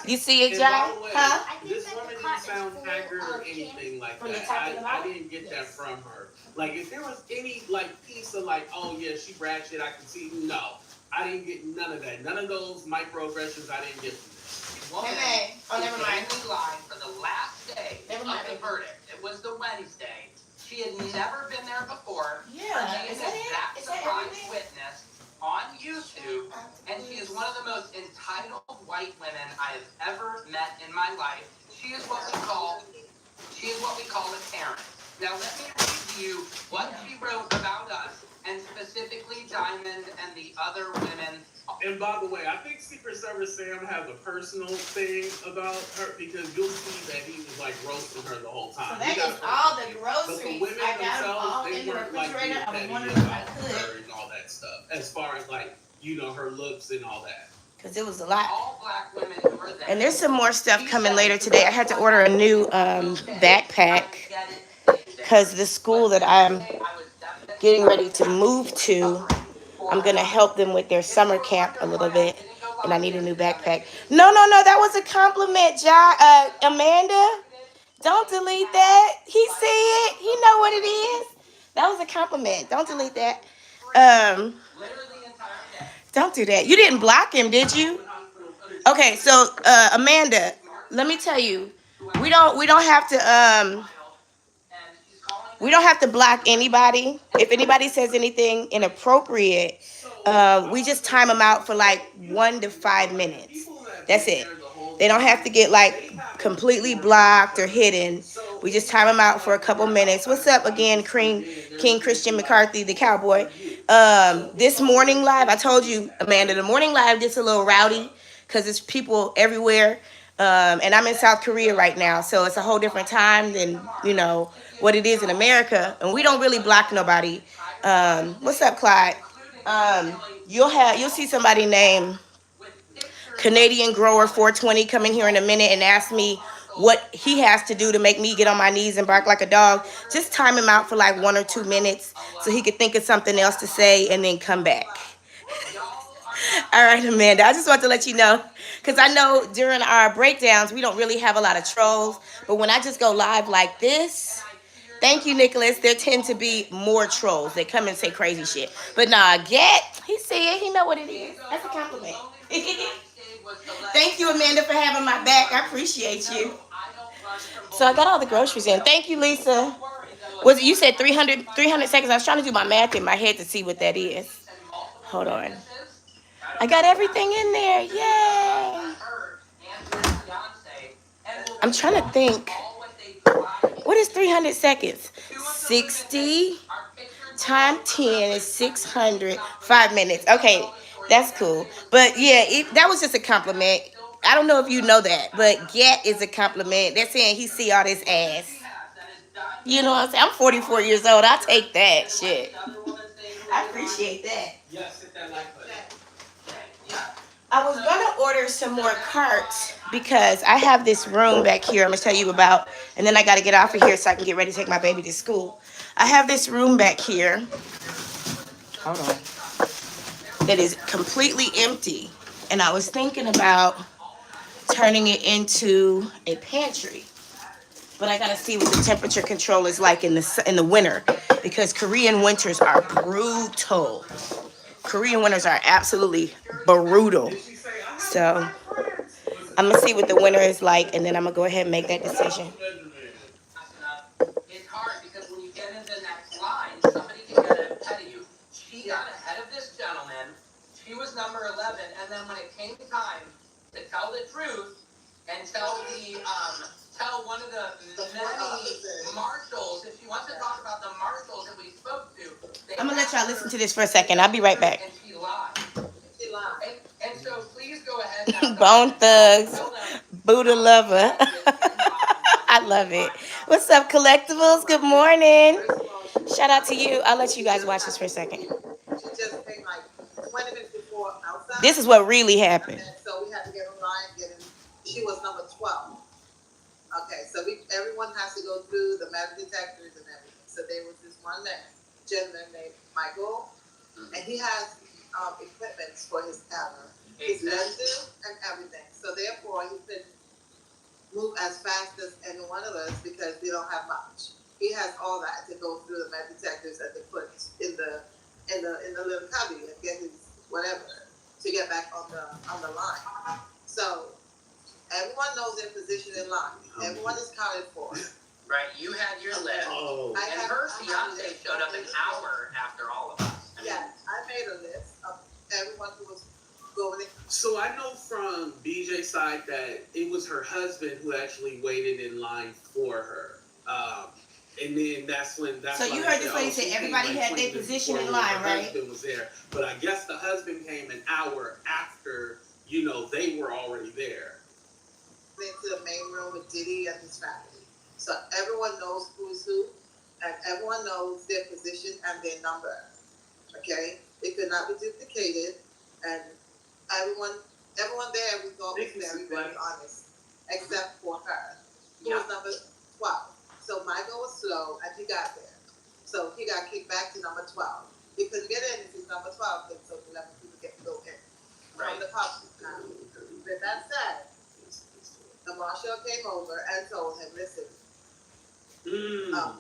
You see it, John? Huh? This woman didn't sound haggard or anything like that. I didn't get that from her. Like, if there was any, like, piece of, like, oh, yeah, she ratchet, I can see, no. I didn't get none of that. None of those microaggressions I didn't get from this. Woman never mind. in line for the last day of the verdict. It was the Wednesday. She had never been there before. Yeah. She is that surprise witness on YouTube, and she is one of the most entitled white women I have ever met in my life. She is what we call a Karen. Now let me read to you what she wrote about us, and specifically Diamond and the other women. And by the way, I think Secret Service Sam has a personal thing about her because you'll see that he was like roasting her the whole time. So that is all the groceries. But the women I got them all themselves, in they the weren't like refrigerator. I was petty wondering if I about could. her and all that stuff. As far as like, you know, her looks and all that. Because it was a lot. All black women who were there. And there's some more stuff coming later today. I had to order a new backpack because the school that I'm getting ready to move to, I'm going to help them with their summer camp a little bit. And I need a new backpack. No, that was a compliment, Amanda. Don't delete that. He see it. He know what it is. That was a compliment. Don't delete that. Don't do that. You didn't block him, did you? Okay, so Amanda, let me tell you, we don't have to block anybody. If anybody says anything inappropriate, we just time them out for like 1 to 5 minutes. That's it. They don't have to get like completely blocked or hidden. We just time them out for a couple minutes. What's up again, King Christian McCarthy, the cowboy? This morning live, I told you, Amanda, the morning live gets a little rowdy because it's people everywhere. And I'm in South Korea right now, so it's a whole different time than, you know, what it is in America. And we don't really block nobody. What's up, Clyde? You'll see somebody named Canadian Grower 420 come in here in a minute and ask me what he has to do to make me get on my knees and bark like a dog. Just time him out for like 1 or 2 minutes so he could think of something else to say and then come back. All right, Amanda, I just want to let you know, because I know during our breakdowns, we don't really have a lot of trolls, but when I just go live like this, thank you, Nicholas, there tend to be more trolls that come and say crazy shit. But nah, he see it, he know what it is. That's a compliment. Thank you, Amanda, for having my back. I appreciate you. So I got all the groceries in. Thank you, Lisa. You said 300 seconds. I was trying to do my math in my head to see what that is. Hold on. I got everything in there. Yay. I'm trying to think. What is 300 seconds? 60 times 10 is 600. 5 minutes. Okay, that's cool. But yeah, that was just a compliment. I don't know if you know that, but get is a compliment. They're saying he see all this ass. You know what I'm saying? I'm 44 years old. I take that shit. I appreciate that. Yes, hit that like button. Yeah. I was gonna order some more carts because I have this room back here I'm gonna tell you about, and then I gotta get off of here so I can get ready to take my baby to school. I have this room back here. Hold on. That is completely empty, and I was thinking about turning it into a pantry. But I gotta see what the temperature control is like in the winter, because Korean winters are brutal. Korean winters are absolutely brutal. So I'm gonna see what the winter is like, and then I'm gonna go ahead and make that decision. It's hard because when you get into the next line, somebody can get ahead of you. She got ahead of this gentleman. She was number 11, and then when it came time to tell the truth and tell one of the many marshals, if she wants to talk about the marshals that we spoke to, I'm gonna let y'all listen to this for a second. I'll be right back. and she lied. And so please go ahead now. Bone Thugs, Buddha Lover. I love it. What's up, Collectibles? Good morning. Shout out to you. I'll let you guys watch this for a second. She just came like 20 minutes before outside. This is what really happened. And so we had to get online, she was number 12. Okay, so everyone has to go through the metal detectors and everything. So there was this one gentleman named Michael, and he has equipment for his camera, his lenses, and everything. So therefore, he could move as fast as any one of us because we don't have much. He has all that to go through the metal detectors that they put in the little cubby and get his whatever to get back on the line. So everyone knows their position in line. Everyone is counted for. Right, you had your list, and her fiance showed up an hour after all of us. I made a list of everyone who was going in. So I know from BJ's side that it was her husband who actually waited in line for her. And then that's when So you heard this lady say everybody had their position in line, right? Her husband was there, but I guess the husband came an hour after, they were already there. Into the main room with Diddy and his family. So everyone knows who is who, and everyone knows their position and their number. Okay? It could not be duplicated, and everyone there we thought was very, very honest, except for her, who was number 12. So Michael was slow, and he got there. So he got kicked back to number 12. He couldn't get in if he's number 12, so 11 people get to go in. From the public. With that said, the marshal came over and told him, listen,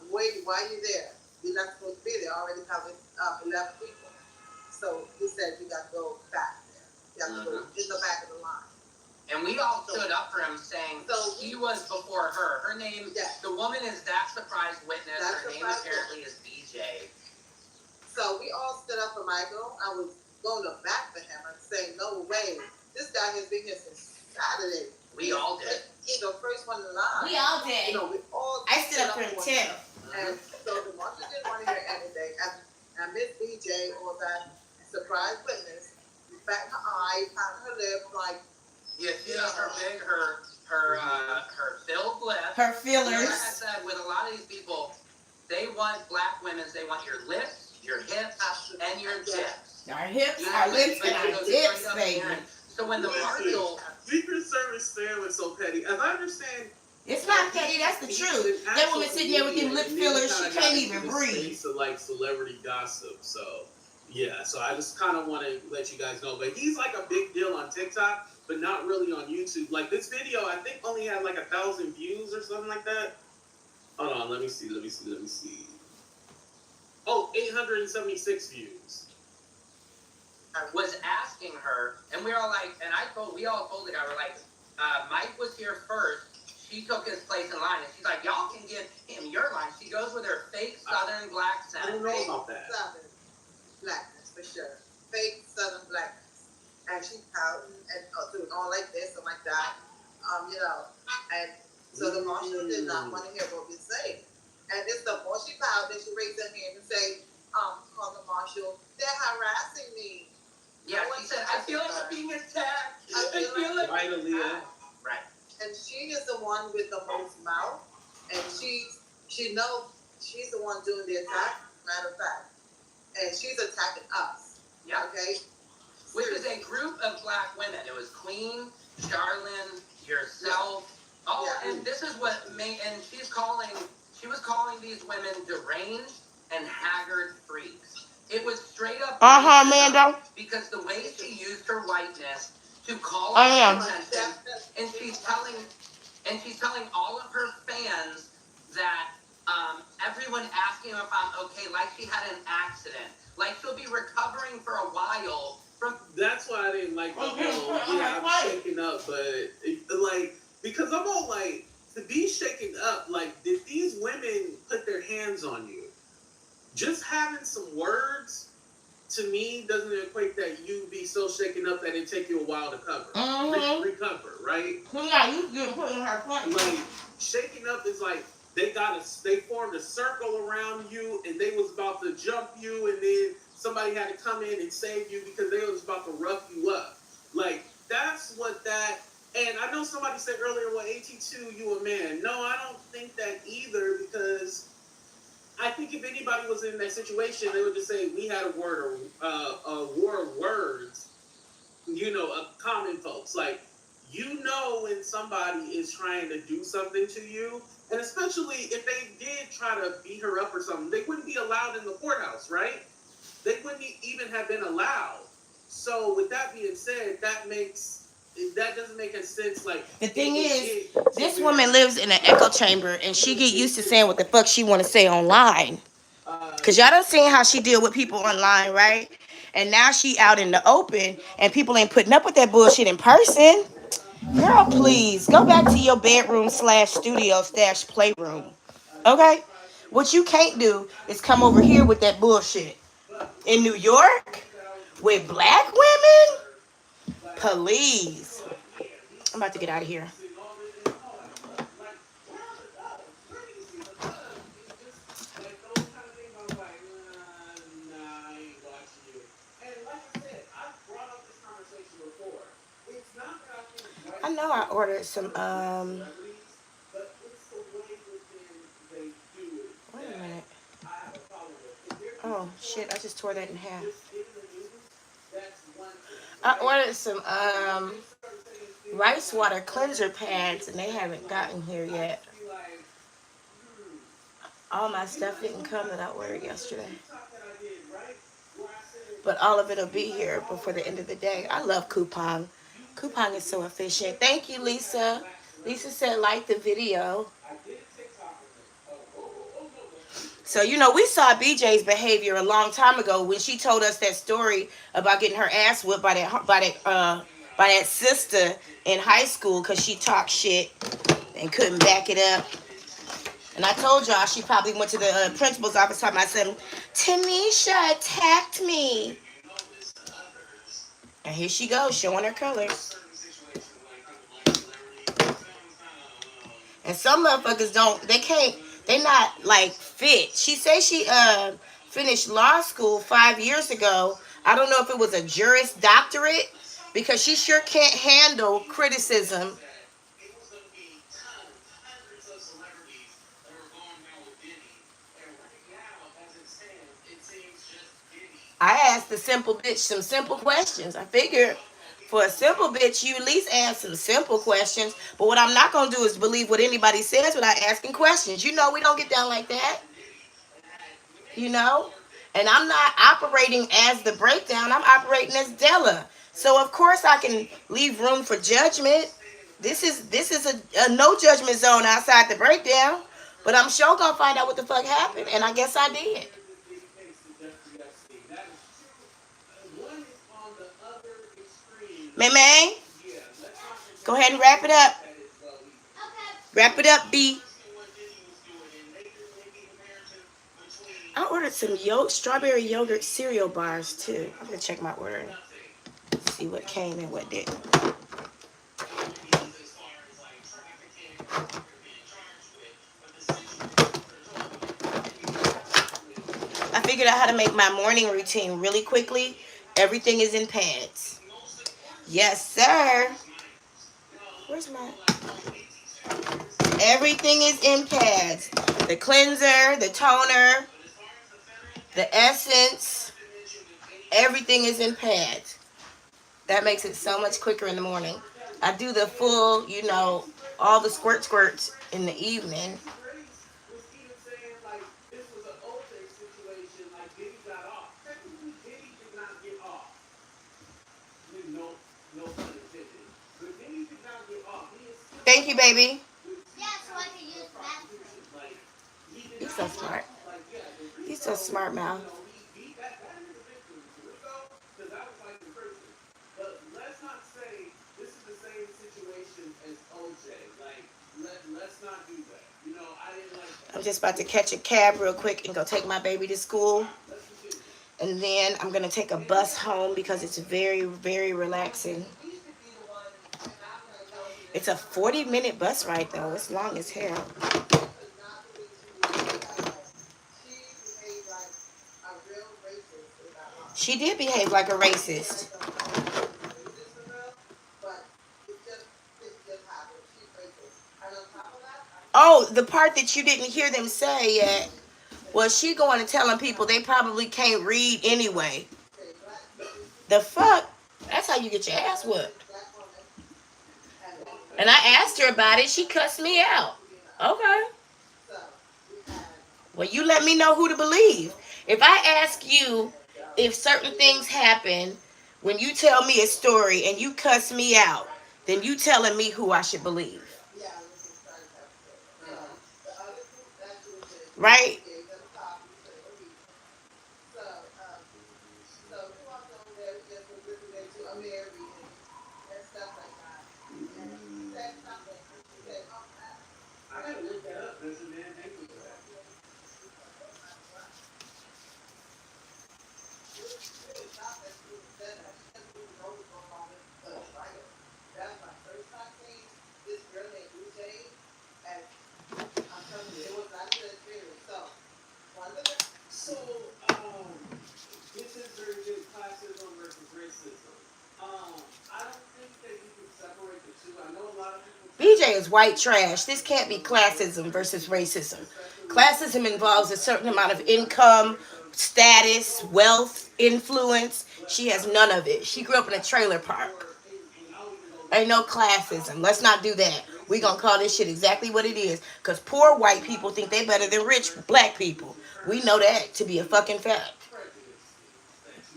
wait, why are you there? You're not supposed to be there. Already covered 11 people. So he said, you got to go back there. You have to go in the back of the line. And we all stood up for him saying he was before her. Her name, the woman is that surprise witness. Her name apparently is BJ. So we all stood up for Michael. I was going to back for him and say, no way. This guy has been here since Saturday. We all did. He's the first one in line. We all did. We all I stood up for Tim. And so the marshal didn't want to hear anything. And Miss BJ, or that surprise witness, back her eye, pounded her lip, like. Yeah, she has her big, her filled lips. Her fillers. Like I said, with a lot of these people, they want black women. They want your lips, your hips, and your dips. Our hips, our lips, and our dips, baby. So when the marshal. Secret Service fan was so petty. As I understand, it's not petty, that's the truth. That woman sitting there with them lip fillers, she can't even breathe. To like celebrity gossip, so yeah. So I just kind of want to let you guys know, but he's like a big deal on TikTok, but not really on YouTube. Like this video, I think only had like 1,000 views or something like that. Hold on, let me see. Oh, 876 views. Was asking her, and we were all like, and we all told the guy, we're like, Mike was here first. She took his place in line, and she's like, y'all can give him your line. She goes with her fake Southern black accent. I don't know about that. Southern blackness, for sure. Fake Southern blackness. And she's pouting and doing all like this and like that. And so the marshal did not want to hear what we say. And it's the more she pouted, she raised her hand and say, call the marshal, they're harassing me. Yeah, she said, I feel like I'm being attacked. I feel like right, Aaliyah. Right. And she is the one with the most mouth, and she knows she's the one doing the attack. Matter of fact, and she's attacking us. Yeah. Okay. Which is a group of black women. It was Queen, Charlene, yourself. Oh, Yeah. and this is what made. And she was calling these women deranged and haggard freaks. It was straight up. Mando. Because the way she used her whiteness to call I am. attention, and she's telling all of her fans that everyone asking if I'm okay, like she had an accident, like she'll be recovering for a while from. That's why I didn't like the whole. Yeah, I'm shaking up, but like because I'm all like to be shaken up. Like, did these women put their hands on you? Just having some words to me doesn't equate that you be so shaken up that it take you a while to recover, right? Yeah, you get put in her place. Like shaking up is like they formed a circle around you and they was about to jump you and then somebody had to come in and save you because they was about to rough you up. Like that's what that. And I know somebody said earlier, well, AT2, you a man. No, I don't think that either because I think if anybody was in that situation, they would just say we had a war of words, common folks. Like, when somebody is trying to do something to you, and especially if they did try to beat her up or something, they wouldn't be allowed in the courthouse, right? They wouldn't even have been allowed. So with that being said, that doesn't make any sense. Like the thing is, this woman lives in an echo chamber, and she get used to saying what the fuck she want to say online. Cause y'all done seen how she deal with people online, right? And now she out in the open, and people ain't putting up with that bullshit in person. Girl, please go back to your bedroom/studio/playroom. Okay? What you can't do is come over here with that bullshit. In New York, with black women, please. I'm about to get out of here. I know I ordered some, wait a minute. Oh, shit, I just tore that in half. I ordered some, rice water cleanser pads, and they haven't gotten here yet. All my stuff didn't come that I ordered yesterday. But all of it will be here before the end of the day. I love Coupon. Coupon is so efficient. Thank you, Lisa. Lisa said like the video. So, we saw BJ's behavior a long time ago when she told us that story about getting her ass whipped by that sister in high school because she talked shit and couldn't back it up. And I told y'all she probably went to the principal's office talking about something. Tanisha attacked me. And here she goes, showing her colors. And some motherfuckers they not like fit. She says she finished law school 5 years ago. I don't know if it was a Juris Doctorate because she sure can't handle criticism. I asked the simple bitch some simple questions. I figured for a simple bitch, you at least ask some simple questions. But what I'm not going to do is believe what anybody says without asking questions. We don't get down like that. And I'm not operating as the breakdown. I'm operating as Della. So, of course, I can leave room for judgment. This is a no judgment zone outside the breakdown. But I'm sure going to find out what the fuck happened. And I guess I did. May, go ahead and wrap it up. Wrap it up, B. I ordered some strawberry yogurt cereal bars too. I'm gonna check my order and see what came and what didn't. I figured out how to make my morning routine really quickly. Everything is in pads. Yes, sir. Where's my... Everything is in pads. The cleanser, the toner, The essence, everything is in pads. That makes it so much quicker in the morning. I do the full, all the squirts in the evening. Was even saying like this was an OJ situation, like Diddy got off. Technically, Diddy did not get off. No pun intended. But Diddy did not get off. He is still Thank you, baby. Yeah, so I can use the bathroom. like he did He's not so get smart. off. Like yeah, He's so smart, Mal. he that is a victory to Rico because that was like in prison. But let's not say this is the same situation as OJ. Like let's not do that. I didn't like that. I'm just about to catch a cab real quick and go take my baby to school. And then I'm going to take a bus home because it's very, very relaxing. It's a 40-minute bus ride, though. It's long as hell. She did behave like a racist. Oh, the part that you didn't hear them say yet was she going and telling people they probably can't read anyway. The fuck? That's how you get your ass whooped. And I asked her about it. She cussed me out. Okay. Well, you let me know who to believe. If I ask you if certain things happen when you tell me a story and you cuss me out, then you telling me who I should believe. Right? I gotta look that up. There's a man named for that. So, this is very good classism versus racism. I don't think that you can separate the two. I know a lot of people. BJ is white trash. This can't be classism versus racism. Classism involves a certain amount of income, status, wealth, influence. She has none of it. She grew up in a trailer park. Ain't no classism. Let's not do that. We gonna call this shit exactly what it is. Because poor white people think they better than rich black people. We know that to be a fucking fact.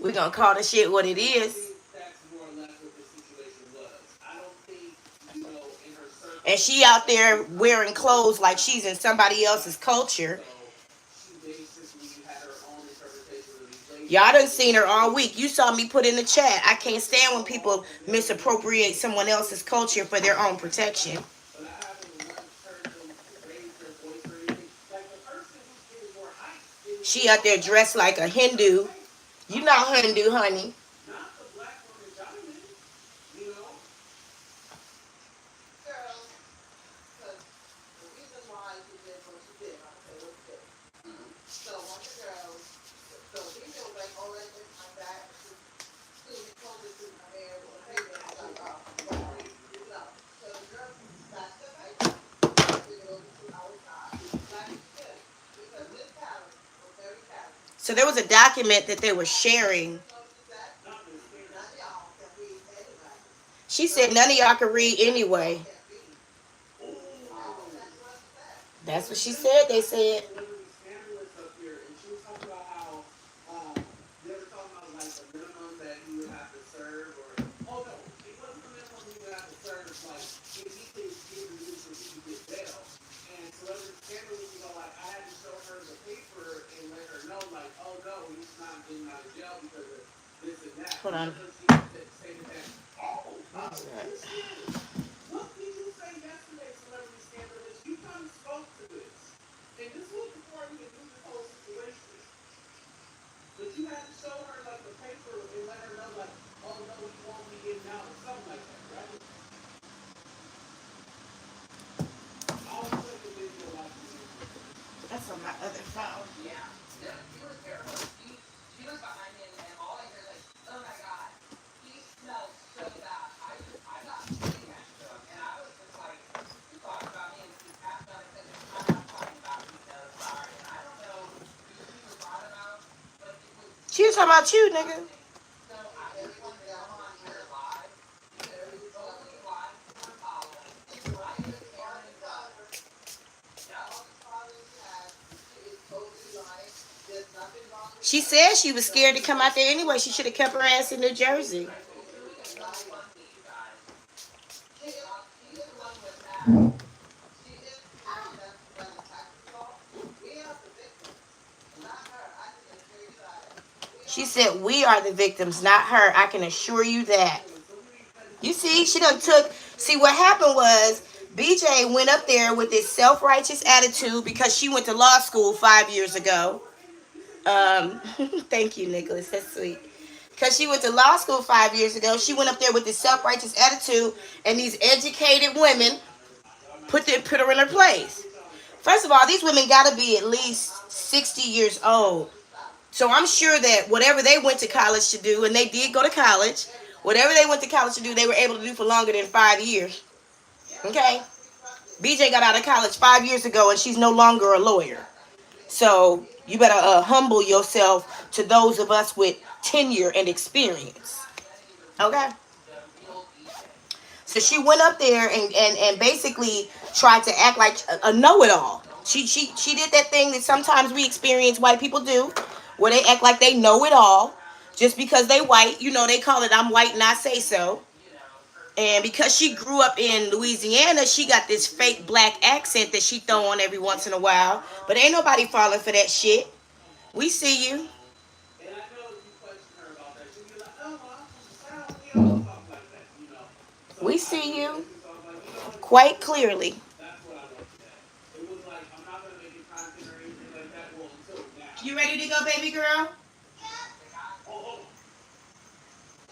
We gonna call this shit what it is. And she out there wearing clothes like she's in somebody else's culture. Y'all done seen her all week. You saw me put in the chat. I can't stand when people misappropriate someone else's culture for their own protection. She out there dressed like a Hindu. You not Hindu, honey. So there was a document that they were sharing. She said none of y'all can read anyway. That's what she said. They said. Hold on. What did you say yesterday, Celebrity Scandalous? You kind of spoke to this. And this was before we could do this whole situation. But you had to show her like the paper and let her know like, oh no, you won't be getting out or something like that, right? I'll put the video like this. That's on my other phone. Yeah. Yeah, he was terrible. She was behind me and all I hear is like, oh my god, he smells so bad. I got pretty mad. talking about you, nigga. She said she was scared to come out there anyway. She should have kept her ass in New Jersey. She said we are the victims, not her. I can assure you that. You see, she done took. See, what happened was BJ went up there with this self-righteous attitude because she went to law school 5 years ago. Thank you, Nicholas. That's sweet. Because she went to law school 5 years ago. She went up there with this self-righteous attitude, and these educated women put her in her place. First of all, these women got to be at least 60 years old. So I'm sure that whatever they went to college to do, and they did go to college, whatever they went to college to do, they were able to do for longer than 5 years. Okay? BJ got out of college 5 years ago, and she's no longer a lawyer. So you better humble yourself to those of us with tenure and experience. Okay? So she went up there and basically tried to act like a know-it-all. She did that thing that sometimes we experience white people do, where they act like they know it all just because they white. You know, they call it I'm white and I say so. And because she grew up in Louisiana, she got this fake black accent that she throw on every once in a while. But ain't nobody falling for that shit. We see you. We see you quite clearly. You ready to go, baby girl?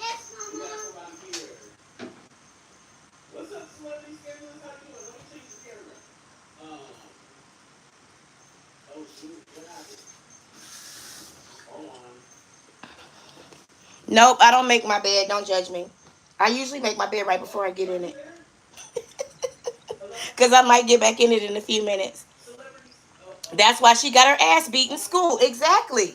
Yes, Mama. What's up, celebrity scandalous? How you doing? Let me change the camera. Oh shoot, what happened? Hold on. Nope, I don't make my bed. Don't judge me. I usually make my bed right before I get in it. Because I might get back in it in a few minutes. That's why she got her ass beat in school. Exactly.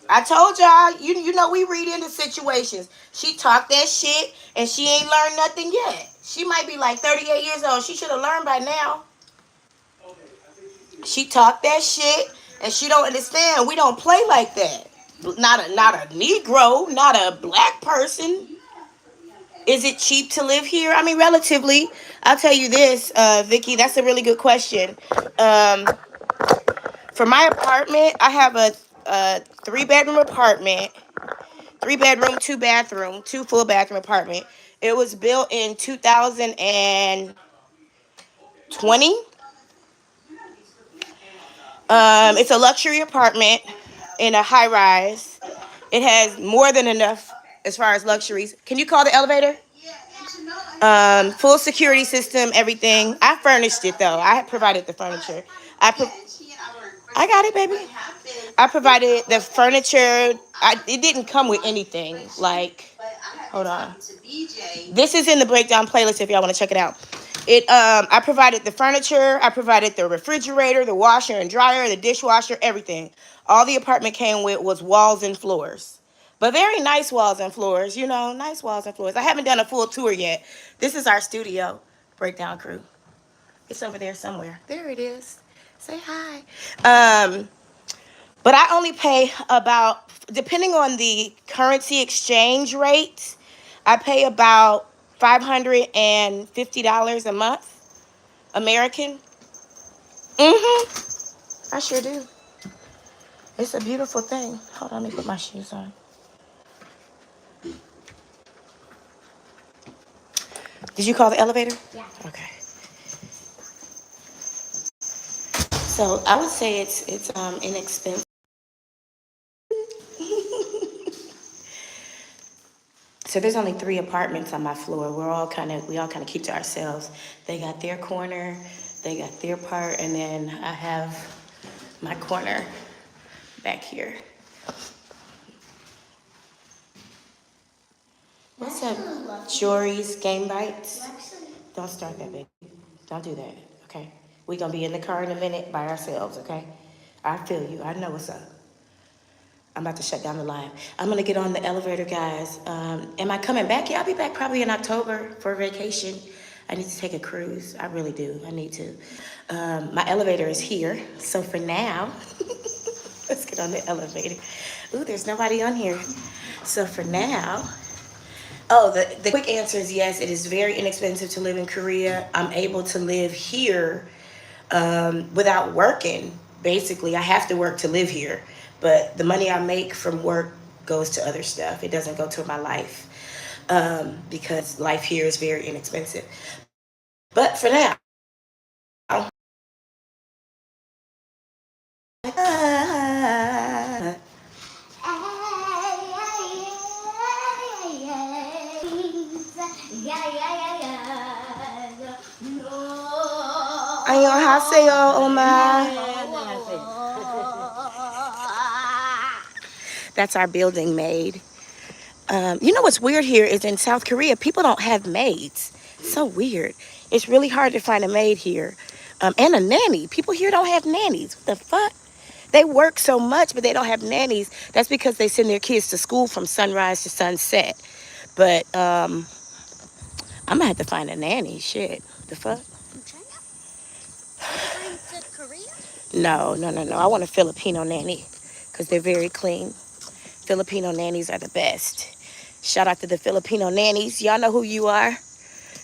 I told y'all, you know, we read into situations. She talked that shit and she ain't learned nothing yet. She might be like 38 years old. She should have learned by now. She talked that shit and she don't understand. We don't play like that. Not a Negro, not a black person. Is it cheap to live here? I mean, relatively. I'll tell you this, Vicky, that's a really good question. Um, for my apartment, I have a 3-bedroom apartment. 3 bedroom, 2 bathroom, 2 full bathroom apartment. It was built in 2020. It's a luxury apartment in a high rise. It has more than enough as far as luxuries. Can you call the elevator? Full security system, everything. I furnished it though. I provided the furniture. I got it, baby. I provided the furniture. It didn't come with anything. Like, hold on. This is in the breakdown playlist if y'all want to check it out. I provided the furniture. I provided the refrigerator, the washer and dryer, the dishwasher, everything. All the apartment came with was walls and floors. But very nice walls and floors, you know, nice walls and floors. I haven't done a full tour yet. This is our studio, breakdown crew. It's over there somewhere. There it is. Say hi. But I only pay about, depending on the currency exchange rate, I pay about $550 a month, American. I sure do. It's a beautiful thing. Hold on, let me put my shoes on. Did you call the elevator? Yeah. Okay. So I would say it's inexpensive. So there's only 3 apartments on my floor. We all kind of keep to ourselves. They got their corner, they got their part, and then I have my corner back here. What's up, Chores Game Bites? Don't start that, baby. Don't do that, okay? We're gonna be in the car in a minute by ourselves, okay? I feel you. I know what's up. I'm about to shut down the live. I'm gonna get on the elevator, guys. Am I coming back? Yeah, I'll be back probably in October for a vacation. I need to take a cruise. I really do. I need to. My elevator is here. So for now, let's get on the elevator. Ooh, there's nobody on here. So for now, oh, the quick answer is yes, it is very inexpensive to live in Korea. I'm able to live here without working. Basically, I have to work to live here, but the money I make from work goes to other stuff. It doesn't go to my life because life here is very inexpensive. But for now, 안녕하세요, 엄마. That's our building maid. You know what's weird here is in South Korea, people don't have maids. It's so weird. It's really hard to find a maid here. And a nanny. People here don't have nannies. What the fuck? They work so much, but they don't have nannies. That's because they send their kids to school from sunrise to sunset. But I'm going to have to find a nanny. Shit. The fuck? From China? To Korea? No. I want a Filipino nanny because they're very clean. Filipino nannies are the best. Shout out to the Filipino nannies. Y'all know who you are.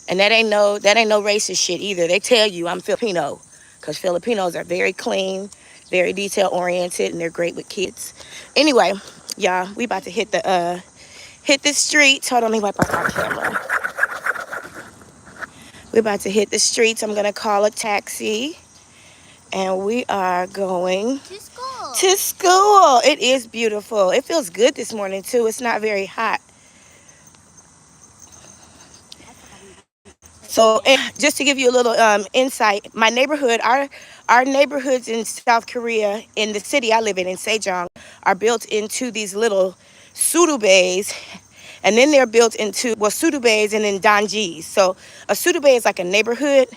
And that ain't no racist shit either. They tell you I'm Filipino because Filipinos are very clean, very detail oriented, and they're great with kids. Anyway, y'all, we about to hit the streets. Hold on, let me wipe off our camera. We're about to hit the streets. I'm gonna call a taxi, and we are going To school. to school. It is beautiful. It feels good this morning too. It's not very hot. So, and just to give you a little insight, my neighborhood, our neighborhoods in South Korea, in the city I live in Sejong, are built into these little surubaes, and then they're built into, well, surubaes and then danjis. So a surubay is like a neighborhood,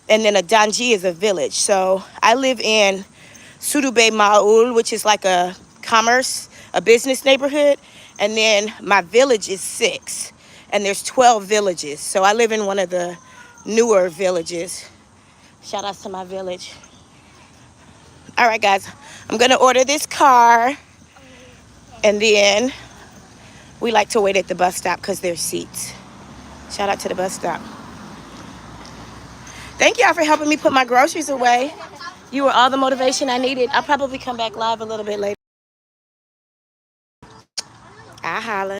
and then a danji is a village. So I live in Surubay Maul, which is like a business neighborhood, and then my village is 6. And there's 12 villages. So I live in one of the newer villages. Shout out to my village. All right, guys. I'm going to order this car. And then we like to wait at the bus stop because there's seats. Shout out to the bus stop. Thank y'all for helping me put my groceries away. You were all the motivation I needed. I'll probably come back live a little bit later. I holla.